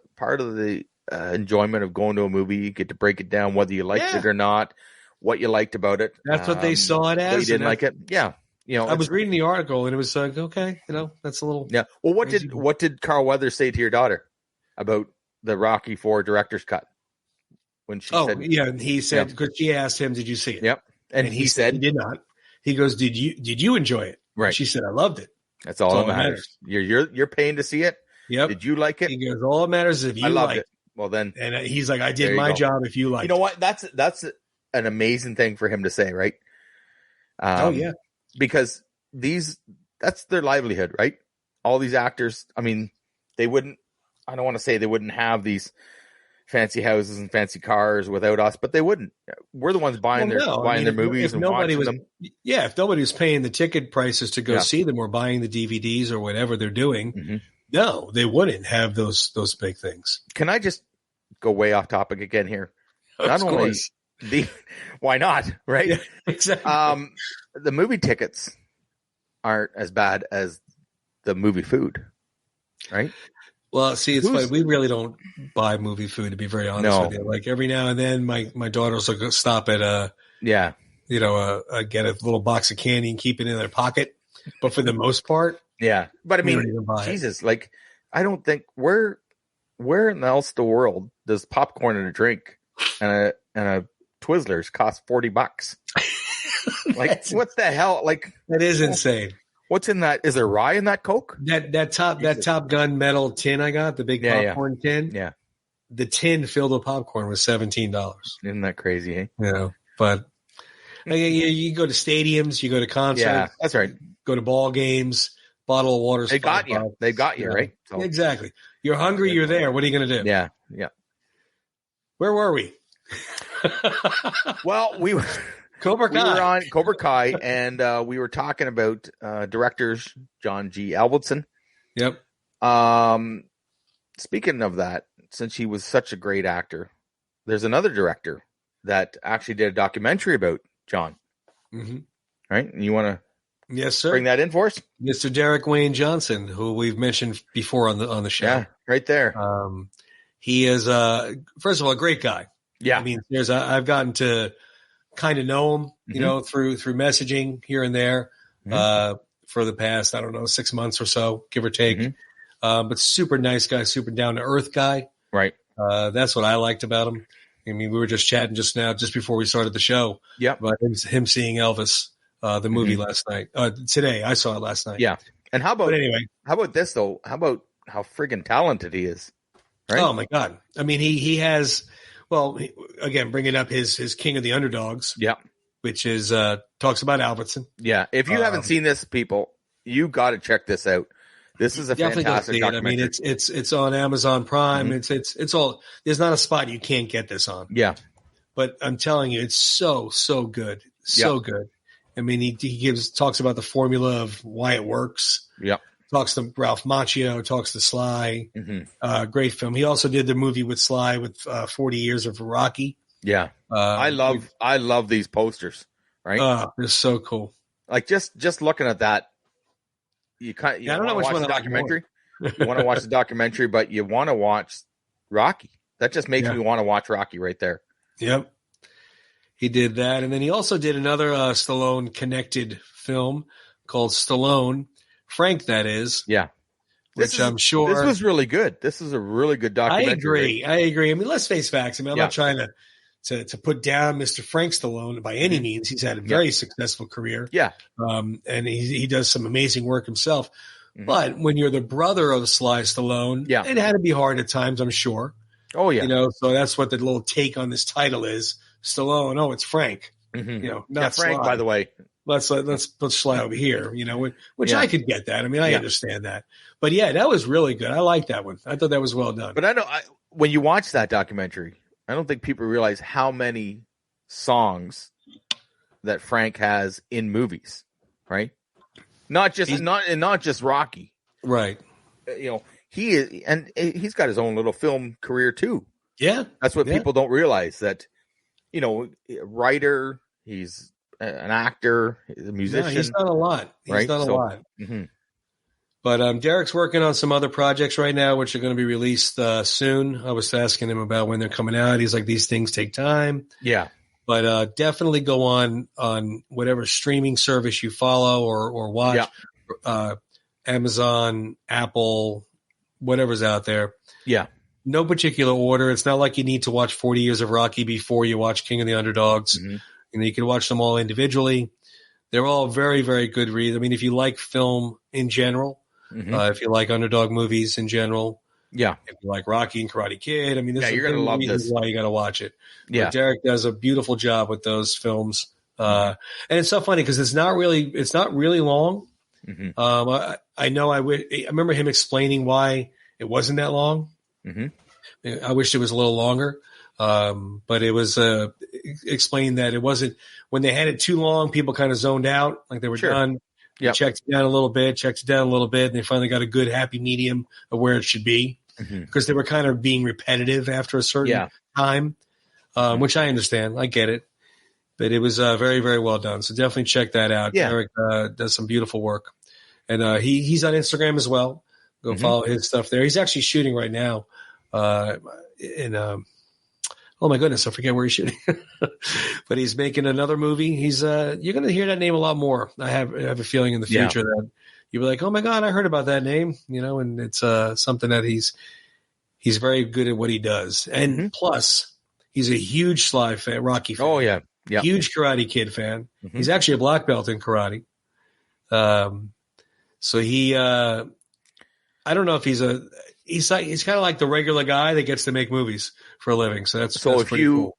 enjoyment of going to a movie. You get to break it down, whether you liked it or not, what you liked about it. That's what they saw it as. They didn't like it. Yeah. You know, I was reading the article and it was like, okay, you know, that's a little. Yeah. Well, what did Carl Weathers say to your daughter about the Rocky IV director's cut? When she said, and he said, because she asked him, "Did you see it?" Yep. And he said he did not. He goes, "Did you enjoy it?" Right. And she said, "I loved it." That's all that matters. You're paying to see it. Yep. Did you like it? He goes, all that matters is if you liked it. Well, then, and he's like, I did my job. If you like, you know what? That's an amazing thing for him to say, right? Because that's their livelihood, right? All these actors. I mean, they wouldn't. I don't want to say they wouldn't have these fancy houses and fancy cars without us, but they wouldn't. We're the ones buying their movies and watching them. Yeah, if nobody was paying the ticket prices to go see them or buying the DVDs or whatever they're doing, no, they wouldn't have those big things. Can I just go way off topic again here? Not only why not, right? Yeah, exactly. The movie tickets aren't as bad as the movie food, right? Well, see, it's funny. We really don't buy movie food, to be very honest with you. Like every now and then, my daughters will go stop at get a little box of candy and keep it in their pocket. But for the most part, But I mean, Jesus, like I don't think where in else the world does popcorn and a drink and a Twizzlers cost $40? Like what the hell? Like that is insane. What's in that? Is there rye in that Coke? That Top Gun metal tin I got, the big popcorn tin. Yeah. The tin filled with popcorn was $17. Isn't that crazy, eh? You know, but you go to stadiums, you go to concerts. Yeah, that's right. Go to ball games, bottle of water. They got you. They got you, right? So. Exactly. You're hungry, you're there. What are you going to do? Yeah. Where were we? Well, we were on Cobra Kai, and we were talking about directors John G. Avildsen. Yep. Speaking of that, since he was such a great actor, there's another director that actually did a documentary about John. Mm-hmm. Right? And you want to yes, sir. Bring that in for us? Mr. Derrick Wayne Johnson, who we've mentioned before on the show. Yeah, right there. He is, first of all, a great guy. Yeah. I mean, I've gotten to kind of know him, you know, through messaging here and there for the past, 6 months or so, give or take. But super nice guy, super down to earth guy. Right. That's what I liked about him. I mean, we were just chatting just before we started the show. Yeah. About him seeing Elvis, the movie last night. Today, I saw it last night. Yeah. And how But about anyway, how about this though? How about how friggin' talented he is? Right? oh my God. I mean, he has, well, again, bringing up his King of the Underdogs, Yeah. which is, talks about Avildsen. Yeah. If you haven't seen this, people, you got to check this out. This is a Definitely go fantastic see it. I documentary. mean, it's on Amazon Prime. Mhm. It's all, there's not a spot you can't get this on. Yeah. But I'm telling you, it's so good. So good. I mean, he talks about the formula of why it works. Yeah. Talks to Ralph Macchio, talks to Sly. Mm-hmm. Great film. He also did the movie with Sly with 40 Years of Rocky. Yeah. I love these posters, right? They're so cool. Like just looking at that, you I don't know which watch one the I like documentary. more. You want to watch the documentary, but you want to watch Rocky. That just makes me want to watch Rocky right there. Yep. He did that. And then he also did another Stallone connected film called Stallone, Frank, that is. Yeah. I'm sure. This was really good. This is a really good documentary. I agree. I mean, let's face facts. I mean, I'm not trying to put down Mr. Frank Stallone by any means. He's had a very successful career. Yeah. And he does some amazing work himself. Mm-hmm. But when you're the brother of Sly Stallone, it had to be hard at times, I'm sure. Oh, yeah. So that's what the little take on this title is. Stallone. Oh, it's Frank. Mm-hmm. Not Frank, Sly. by the way. Let's put Sly over here, which I could get that. I mean, I understand that. But yeah, that was really good. I like that one. I thought that was well done. But when you watch that documentary, I don't think people realize how many songs that Frank has in movies, right? Not just Rocky. Right. He's got his own little film career too. Yeah. That's what people don't realize, that, writer, he's an actor, a musician. Yeah, he's done a lot. He's done a lot. Mm-hmm. But Derrick's working on some other projects right now, which are going to be released soon. I was asking him about when they're coming out. He's like, these things take time. Yeah. But definitely go on whatever streaming service you follow or watch. Yeah. Amazon, Apple, whatever's out there. Yeah. No particular order. It's not like you need to watch 40 Years of Rocky before you watch King of the Underdogs. Mm-hmm. You can watch them all individually. They're all very, very good reads. I mean, if you like film in general, if you like underdog movies in general, if you like Rocky and Karate Kid, I mean, you're going to love this. Why you got to watch it. Yeah, but Derrick does a beautiful job with those films, and it's so funny because it's not really long. Mm-hmm. I remember him explaining why it wasn't that long. Mm-hmm. I wish it was a little longer. But it was explained that it wasn't, when they had it too long, people kind of zoned out, like they were done. Yep. Checked it down a little bit, and they finally got a good happy medium of where it should be, because they were kind of being repetitive after a certain time, which I understand. I get it. But it was very, very well done. So definitely check that out. Yeah. Derrick does some beautiful work. And he's on Instagram as well. Go follow his stuff there. He's actually shooting right now oh my goodness, I forget where he's shooting. But he's making another movie. He's you're going to hear that name a lot more. I have a feeling in the future that you'll be like, oh my God, I heard about that name. And it's something that he's very good at what he does. And plus, he's a huge Sly fan, Rocky fan. Oh yeah, huge Karate Kid fan. He's actually a black belt in karate. So he, I don't know if he's kind of like the regular guy that gets to make movies for a living. So that's pretty cool.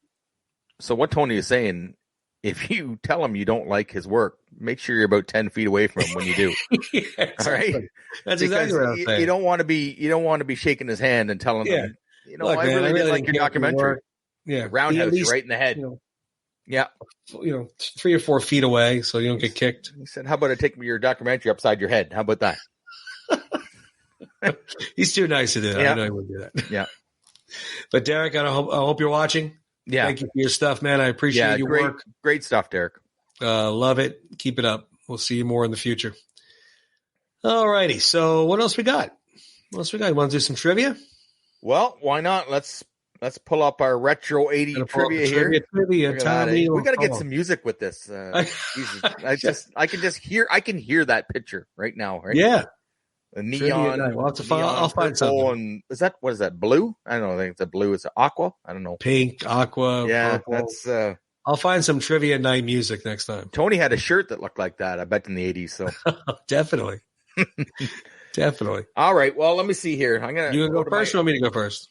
So what Tony is saying, if you tell him you don't like his work, make sure you're about 10 feet away from him when you do. Exactly. All right. That's exactly what I'm saying. You don't want to be shaking his hand and telling him, look, I really did like your documentary. Yeah. Roundhouse you right in the head. 3 or 4 feet away so you don't get kicked. He said, how about I take your documentary upside your head? How about that? He's too nice to do that. I know he would do that. Yeah. But Derrick, I hope you're watching. Yeah. Thank you for your stuff, man. I appreciate your work. Great stuff, Derrick. Love it. Keep it up. We'll see you more in the future. All righty. So what else we got? You want to do some trivia? Well, why not? Let's pull up our retro 80s trivia here. Tommy, we got to get some music with this. Jesus. I can hear that picture right now. Right? Yeah. The neon. I'll find something. And what is that? Blue? I don't know. I think it's a blue. It's aqua. I don't know. Pink, aqua. Yeah, purple. that's. I'll find some trivia night music next time. Tony had a shirt that looked like that. I bet in the 80s. So definitely. Definitely. All right. Well, let me see here. You gonna go first or want me to go first?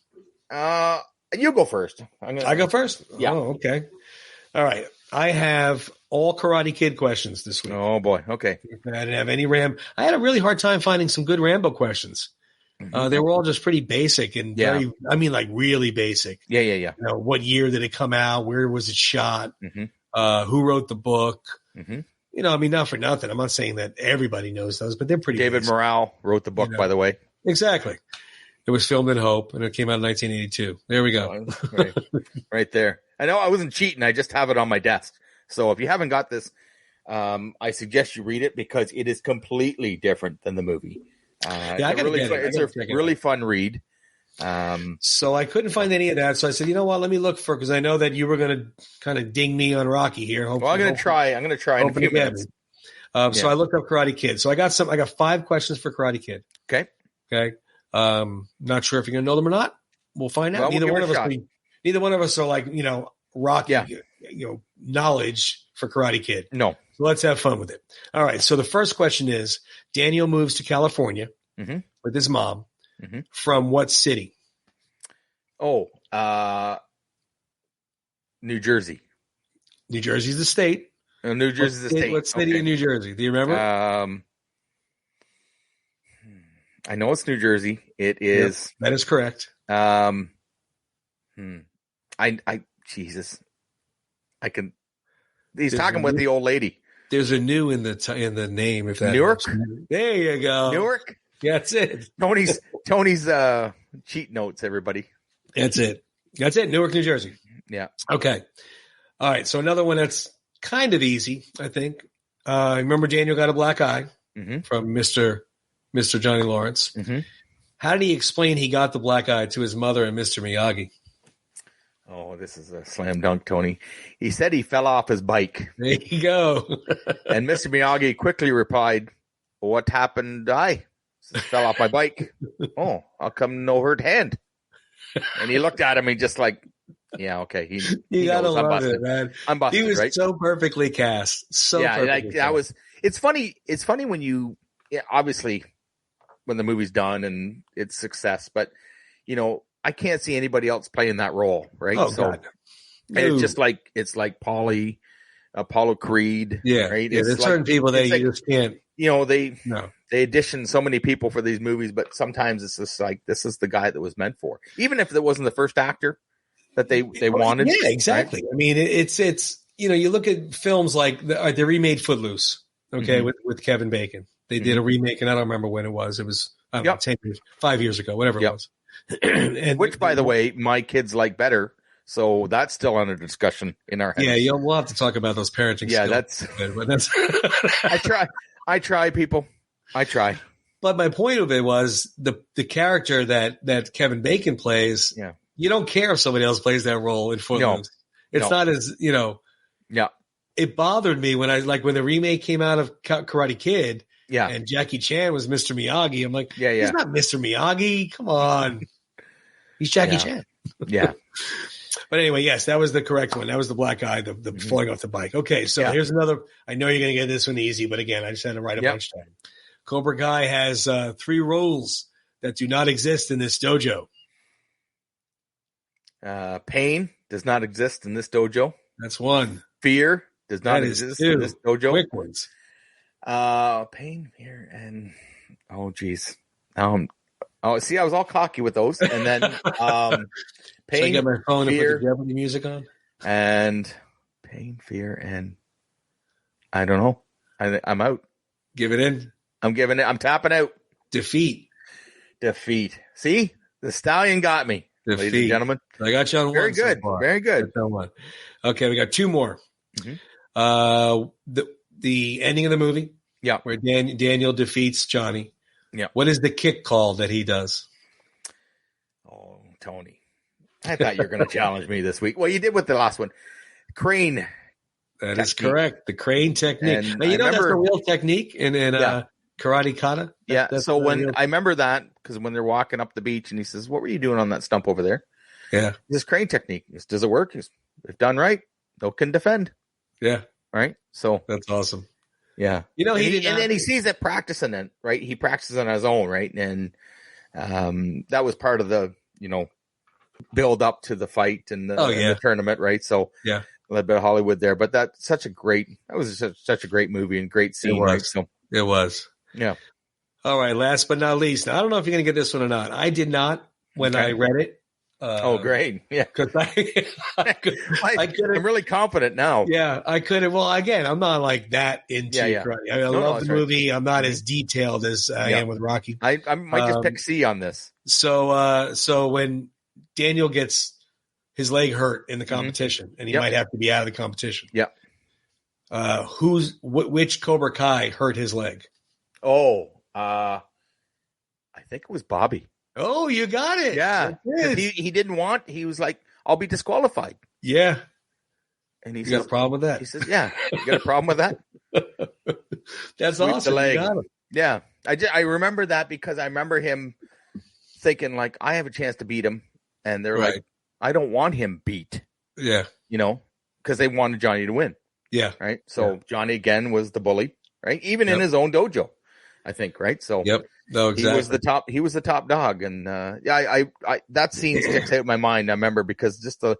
You go first. I go first? Yeah. Oh, okay. All right. I have all Karate Kid questions this week. Oh, boy. Okay. I didn't have any I had a really hard time finding some good Rambo questions. They were all just pretty basic and really basic. Yeah. You know, what year did it come out? Where was it shot? Who wrote the book? You know, I mean, not for nothing. I'm not saying that everybody knows those, but they're pretty David basic. Morale wrote the book, by the way. Exactly. It was filmed in Hope, and it came out in 1982. There we go. Right there. I know I wasn't cheating. I just have it on my desk. So if you haven't got this, I suggest you read it because it is completely different than the movie. It's a really fun read. So I couldn't find any of that. So I said, you know what? Let me look for, because I know that you were going to kind of ding me on Rocky here. Well, I'm going to try in a few minutes. So I looked up Karate Kid. So I got 5 questions for Karate Kid. Okay. Not sure if you're going to know them or not. We'll find out. Well, Neither one of us are like, Rocky, knowledge for Karate Kid. No. So let's have fun with it. All right. So the first question is, Daniel moves to California with his mom from what city? Oh, New Jersey. New Jersey's the state. New Jersey's the state. What city in New Jersey? Do you remember? I know it's New Jersey. It is. Yep, that is correct. Jesus. He's talking with the old lady. There's a new in the name. If that Newark. There you go. Newark. That's it. Tony's cheat notes. Everybody. That's it. Newark, New Jersey. Yeah. Okay. All right. So another one that's kind of easy, I think. Remember Daniel got a black eye from Mr. Johnny Lawrence. How did he explain he got the black eye to his mother and Mr. Miyagi? Oh, this is a slam dunk, Tony. He said he fell off his bike. There you go. And Mr. Miyagi quickly replied, "What happened? I fell off my bike. Oh, how come no hurt hand?" And he looked at him. He just like, yeah, okay. He gotta knows I'm love busted. it, man. I'm busted, he was right? so perfectly cast. It's funny. It's funny when obviously when the movie's done and it's success, but I can't see anybody else playing that role, right? Oh, God. And it's just like Apollo Creed, right? Yeah, there's certain people that you just can't. They audition so many people for these movies, but sometimes it's just like this is the guy that was meant for. Even if it wasn't the first actor that they wanted. Yeah, exactly. Right? I mean, it's you look at films like they remade Footloose, with Kevin Bacon. They did a remake, and I don't remember when it was. It was 10 years, 5 years ago, whatever it was. Which, by the way, my kids like better. So that's still under discussion in our heads. Yeah, we'll have to talk about those parenting skills. That's I try, people. I try. But my point of it was the character that Kevin Bacon plays. Yeah. You don't care if somebody else plays that role in Footloose. It's not as, Yeah. It bothered me when when the remake came out of Karate Kid. Yeah. And Jackie Chan was Mr. Miyagi. I'm like, he's not Mr. Miyagi. Come on. He's Jackie Chan. Yeah. But anyway, yes, that was the correct one. That was the black eye, the falling off the bike. Okay, so here's another. I know you're going to get this one easy, but again, I just had to write a bunch down. Cobra Kai has 3 rules that do not exist in this dojo. Pain does not exist in this dojo. That's 1. Fear does not exist in this dojo. Quick ones. Pain, fear, and geez. See, I was all cocky with those, and then pain. So I get my phone fear, and put the Jeopardy music on, and pain, fear, and I don't know. I'm out. Give it in. I'm giving it. I'm tapping out. Defeat. See, the stallion got me, ladies and gentlemen. I got you on very one. Good. So very good. One. Okay, we got 2 more. The ending of the movie. Yeah, where Daniel defeats Johnny. Yeah. What is the kick call that he does? Oh, Tony. I thought you were going to challenge me this week. Well, you did with the last one. Crane. That is correct. The crane technique. And now, that's the real technique in karate kata. So when I remember that, because when they're walking up the beach and he says, "What were you doing on that stump over there?" Yeah. This crane technique. Does it work? If done right, no can defend. Yeah. Right. So that's awesome. Yeah. You know, and then he sees it practicing it, right? He practices on his own, right? And that was part of the, build up to the fight and the tournament, right? So yeah, a little bit of Hollywood there, but that was such a great movie and great scene, right? So it was. Yeah. All right. Last but not least, now, I don't know if you're going to get this one or not. I did not when I read it. Great. Yeah. Because I'm really confident now. Yeah, I couldn't. Well, again, I'm not like that into karate. I love the movie. Right. I'm not as detailed as I am with Rocky. I might just pick C on this. So when Daniel gets his leg hurt in the competition, and he might have to be out of the competition. Yeah. Which Cobra Kai hurt his leg? I think it was Bobby. Oh, you got it. Yeah. He didn't want, he was like, I'll be disqualified. Yeah. And he says, got a problem with that? He says, yeah. You got a problem with that? That's awesome. The leg. You got him. Yeah. I remember that because I remember him thinking like, I have a chance to beat him. And they're like, I don't want him beat. Yeah. Because they wanted Johnny to win. Yeah. Right. So Johnny again was the bully, right? Even in his own dojo, I think. Right. So no, exactly. He was the top dog. And I that scene sticks out in my mind. I remember because just the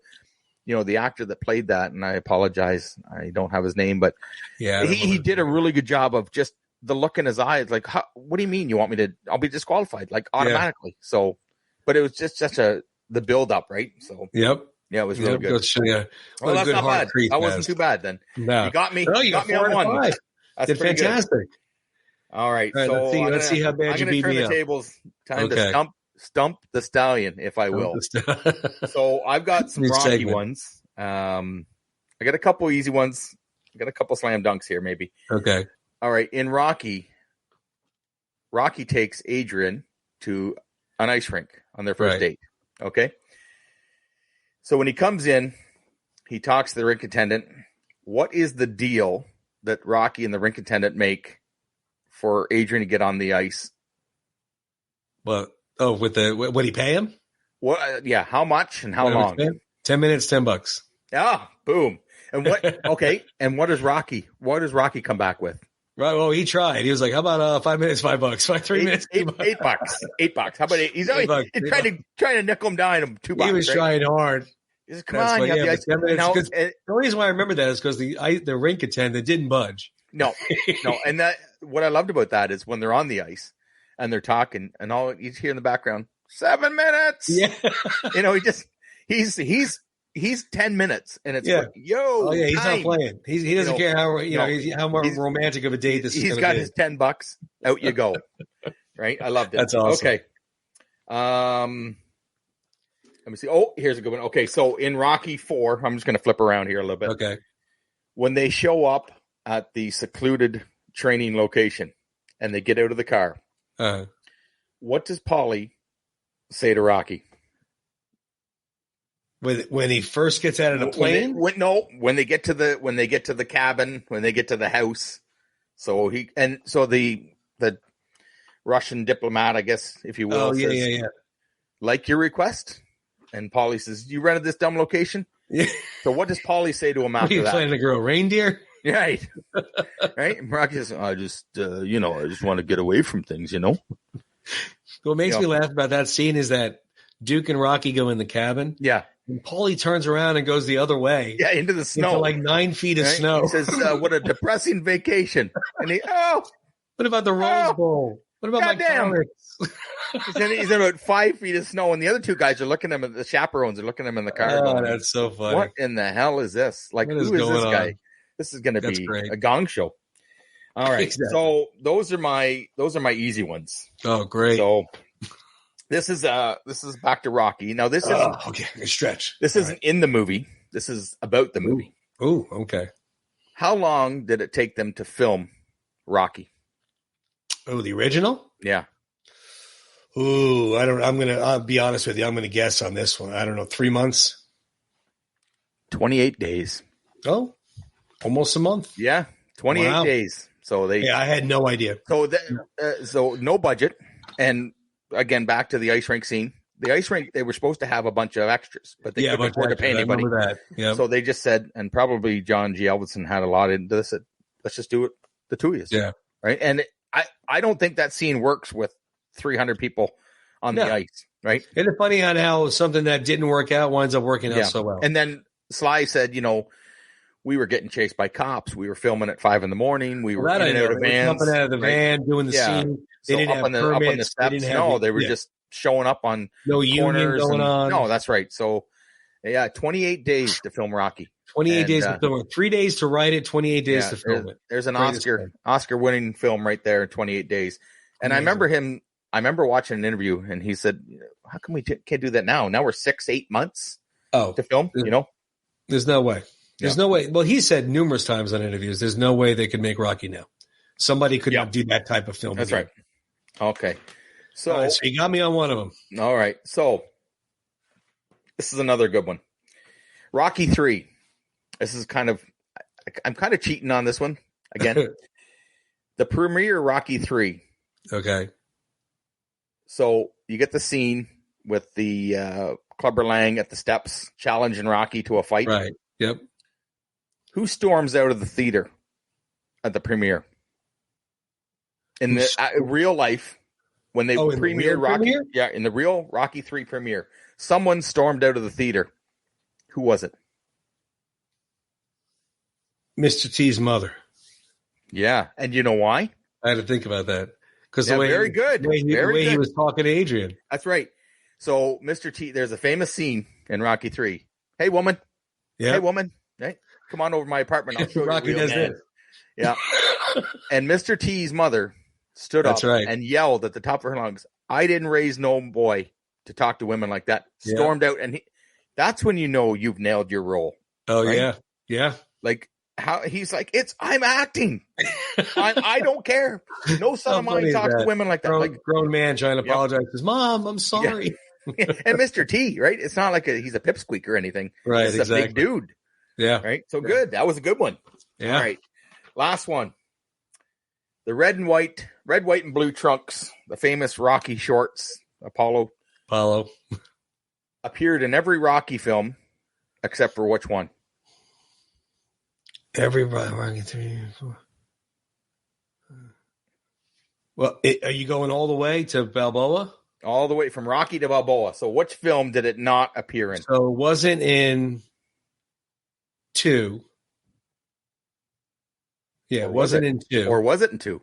actor that played that, and I apologize, I don't have his name, but he did a really good job of just the look in his eyes. Like, what do you mean you want me to, I'll be disqualified like automatically. So, but it was just such the build up, right? So, yeah, it was really good. That's not bad. That wasn't too bad then. No. You got me. No, you got me on 1. That's did fantastic. Good. All right. So let's see how bad you beat me up. I'm going to turn the tables. Time to stump the stallion, if I will. So I've got some Rocky ones. I got a couple easy ones. I got a couple slam dunks here, maybe. Okay. All right. In Rocky takes Adrian to an ice rink on their first date. Okay. So when he comes in, he talks to the rink attendant. What is the deal that Rocky and the rink attendant make for Adrian to get on the ice? Well, what did he pay him? What? Yeah. How much and how long? 10 minutes, $10. Ah, boom. And what? Okay. And what does Rocky come back with? Right. Well, he tried. He was like, "How about 5 minutes, $5? 3 minutes, $8. $8. How about $8? He's trying to nickel him down to $2. He was trying hard. He says, "Come on, you have the ice." 10 minutes, the reason why I remember that is because the rink attendant didn't budge. No. And that what I loved about that is when they're on the ice and they're talking, and all you hear in the background, 7 minutes. Yeah. He's 10 minutes, and it's like, yo. Oh yeah, he's not playing. He doesn't care how how romantic of a date this is. He's got his $10. Out you go. Right, I loved it. That's awesome. Okay. Let me see. Oh, here's a good one. Okay, so in Rocky 4, I'm just going to flip around here a little bit. Okay. When they show up at the secluded training location and they get out of the car, what does Paulie say to Rocky? When he first gets out of the plane? When they get to the cabin, when they get to the house. So the Russian diplomat, I guess, if you will, says, like your request. And Paulie says, "You rented this dumb location?" Yeah. So what does Paulie say to him after that? Are you planning to grow reindeer? Right. Right. And Rocky says, I just want to get away from things, What makes me laugh about that scene is that Duke and Rocky go in the cabin. Yeah. And Paulie turns around and goes the other way. Yeah, into the snow. Into like 9 feet of snow. He says, what a depressing vacation. And what about the Rose Bowl? What about my comics? He's in about 5 feet of snow, and the other two guys are looking at him, the chaperones are looking at him in the car. Oh, that's so funny. What in the hell is this? Like, who is this guy? This is going to be a gong show. All right. Exactly. So those are my easy ones. Oh, great. So this is back to Rocky. Now this is stretch. This isn't in the movie. This is about the movie. Oh, okay. How long did it take them to film Rocky? Oh, the original? Yeah. Ooh, I'll be honest with you. I'm going to guess on this one. I don't know. 3 months? 28 days. Oh, almost a month. Yeah. 28 days. So I had no idea. So no budget. And again, back to the ice rink scene. The ice rink, they were supposed to have a bunch of extras, but they couldn't afford to pay anybody. I remember that. Yep. So they just said, and probably John G. Avildsen had a lot into this. Let's just do it The two of you. Yeah. Right. And I don't think that scene works with 300 people on the ice. Right. And it's funny on how something that didn't work out winds up working out so well. And then Sly said, we were getting chased by cops. We were filming at 5 a.m. We were in and out of vans. Jumping out of the van, doing the scene. They didn't have permits. Up on the steps. They were just showing up on no union going on. No, that's right. So, 28 days to film Rocky. 28 days to film it. 3 days to write it, 28 days to film it. There's an Oscar-winning film right there in 28 days. And amazing. I remember watching an interview, and he said, how come we can't do that now? Now we're 6-8 months to film, There's no way. There's no way. Well, he said numerous times on interviews, there's no way they could make Rocky now. Somebody could not do that type of film. That's right. Okay. So you got me on one of them. All right. So this is another good one. Rocky 3. This is I'm kind of cheating on this one again. The premiere Rocky 3. Okay. So you get the scene with the Clubber Lang at the steps challenging Rocky to a fight. Right. Yep. Who storms out of the theater at the premiere? In the real life, when they premiered Rocky, in the real Rocky 3 premiere, someone stormed out of the theater. Who was it? Mr. T's mother. Yeah, and you know why? I had to think about that because the way he was talking to Adrian. That's right. So Mr. T, there's a famous scene in Rocky 3. Hey, woman. Yeah. Hey, woman. Hey, come on over to my apartment. I'll show Rocky you does this. Yeah. And Mr. T's mother stood up and yelled at the top of her lungs, I didn't raise no boy to talk to women like that. Stormed out. And that's when you know you've nailed your role. Oh, right? Yeah. Yeah. Like how he's like, I'm acting. I don't care. No son of mine talks to women like that. Grown man trying to apologize. Says, Mom, I'm sorry. Yeah. And Mr. T, right? It's not like he's a pipsqueak or anything. Right. It's a big dude. Yeah. Right. So good. That was a good one. Yeah. All right. Last one. The red, white, and blue trunks, the famous Rocky shorts, Apollo, appeared in every Rocky film except for which one? Every Rocky 3, 4. Well, are you going all the way to Balboa? All the way from Rocky to Balboa. So which film did it not appear in? So it wasn't in 2. Yeah, it wasn't in 2. Or was it in 2?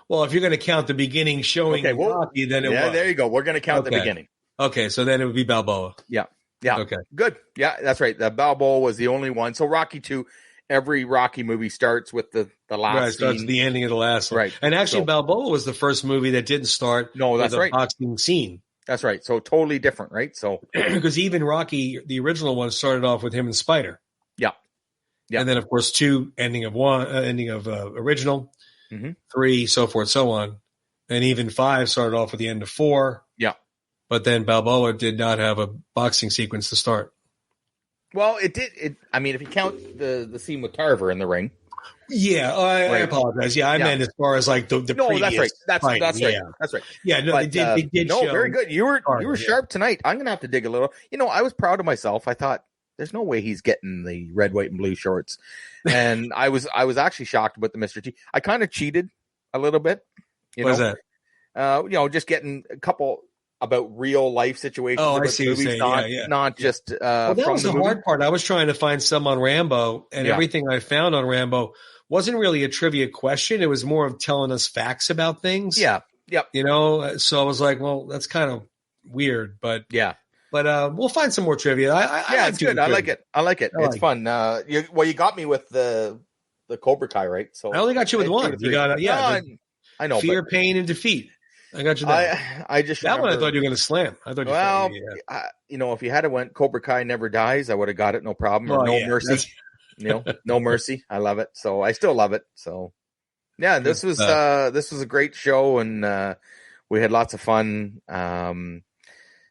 Well, if you're going to count the beginning showing Rocky, then it was. Yeah, there you go. We're going to count the beginning. Okay, so then it would be Balboa. Yeah. Yeah. Okay. Good. Yeah, that's right. The Balboa was the only one. So Rocky 2, every Rocky movie starts with the last scene. Starts the ending of the last one. Right. And actually, Balboa was the first movie that didn't start with a boxing scene. That's right. So totally different, right? So because even Rocky, the original one, started off with him and Spider. Yeah. Yeah. And then, of course, 2, ending of original, 3, so forth, so on. And even 5 started off with the end of 4. Yeah. But then Balboa did not have a boxing sequence to start. Well, it did. I mean, if you count the scene with Tarver in the ring. Yeah, I apologize. Yeah, I meant as far as like the previous that's right. That's fight. That's right. That's right. Yeah, no, but, they did no, show very good. You were Tarver, sharp tonight. I'm going to have to dig a little. I was proud of myself. I thought, there's no way he's getting the red, white, and blue shorts. And I was actually shocked about the Mr. T. I kind of cheated a little bit. What is that? Just getting a couple about real life situations. Oh, I see what you're saying. Not just well, that was the hard part. I was trying to find some on Rambo, and everything I found on Rambo wasn't really a trivia question. It was more of telling us facts about things. Yeah. Yep. So I was like, well, that's kind of weird, but yeah. But we'll find some more trivia. It's good. I like it. It's fun. You got me with the Cobra Kai, right? So I only got you with one. You got I know. Fear, Pain, and Defeat. I got you that. I just that one I thought you were going to slam. I thought if you had went Cobra Kai Never Dies, I would have got it, no problem. Or No Mercy. No Mercy. I love it. So I still love it. So yeah, this was a great show, and we had lots of fun.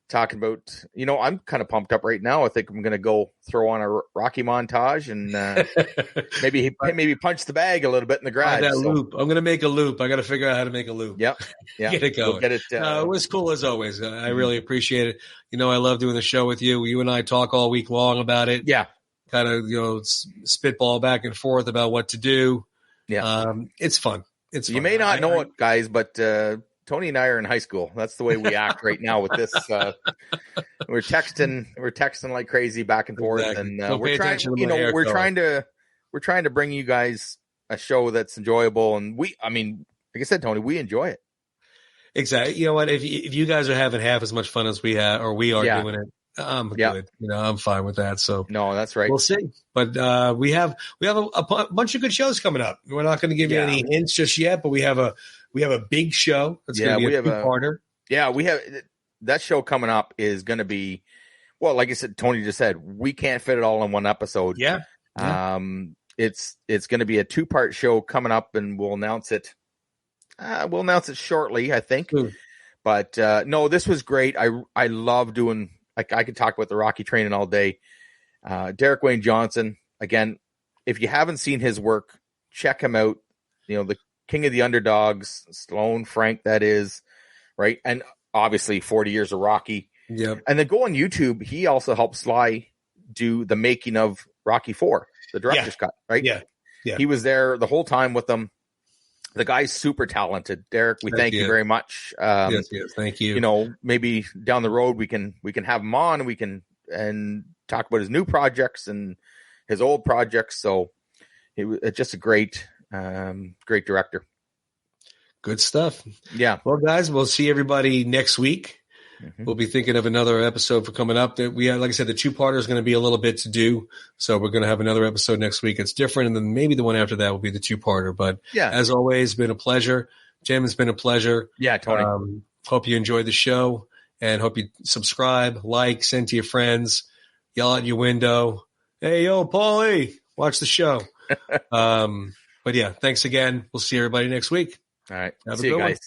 Talking about, I'm kind of pumped up right now. I think I'm going to go throw on a Rocky montage and maybe punch the bag a little bit in the garage. Loop. I'm going to make a loop. I got to figure out how to make a loop. Yep. Yeah. Get it going. We'll get it. It was cool as always. I really appreciate it. I love doing the show with you. You and I talk all week long about it. Yeah. Kind of, spitball back and forth about what to do. It's fun. It's fun. You may not know it, guys, but Tony and I are in high school. That's the way we act right now with this. We're texting like crazy back and forth, and we're trying to bring you guys a show that's enjoyable. And like I said, Tony, we enjoy it. Exactly. You know what? If you guys are having half as much fun as we have, or we are doing it, I'm good. I'm fine with that. So no, that's right. We'll see. But we have a bunch of good shows coming up. We're not going to give you any hints just yet, but we have a big show. That's going to be a two-parter. We have that show coming up is going to be, well, like I said, Tony just said, we can't fit it all in one episode. Yeah. It's going to be a 2-part show coming up, and we'll announce it. We'll announce it shortly, I think. But no, this was great. I love doing. I could talk about the Rocky training all day. Derrick Wayne Johnson, again, if you haven't seen his work, check him out. The king of the underdogs, Stallone, Frank, that is, right? And obviously 40 years of Rocky. Yep. And then go on YouTube. He also helped Sly do the making of Rocky 4, the director's cut, right? Yeah. He was there the whole time with them. The guy's super talented. Derrick, we thank you very much. Yes, thank you. Maybe down the road we can have him on. We can talk about his new projects and his old projects. So it's just a great director. Good stuff. Yeah. Well, guys, we'll see everybody next week. Mm-hmm. We'll be thinking of another episode for coming up. That we have, like I said, the 2-parter is going to be a little bit to do. So we're going to have another episode next week. It's different. And then maybe the one after that will be the 2-parter. But as always, been a pleasure. Jim, it's been a pleasure. Yeah, Tony. Hope you enjoyed the show and hope you subscribe, like, send to your friends, yell out your window. Hey, yo, Paulie, watch the show. But yeah, thanks again. We'll see everybody next week. All right. Have see a good you guys. one.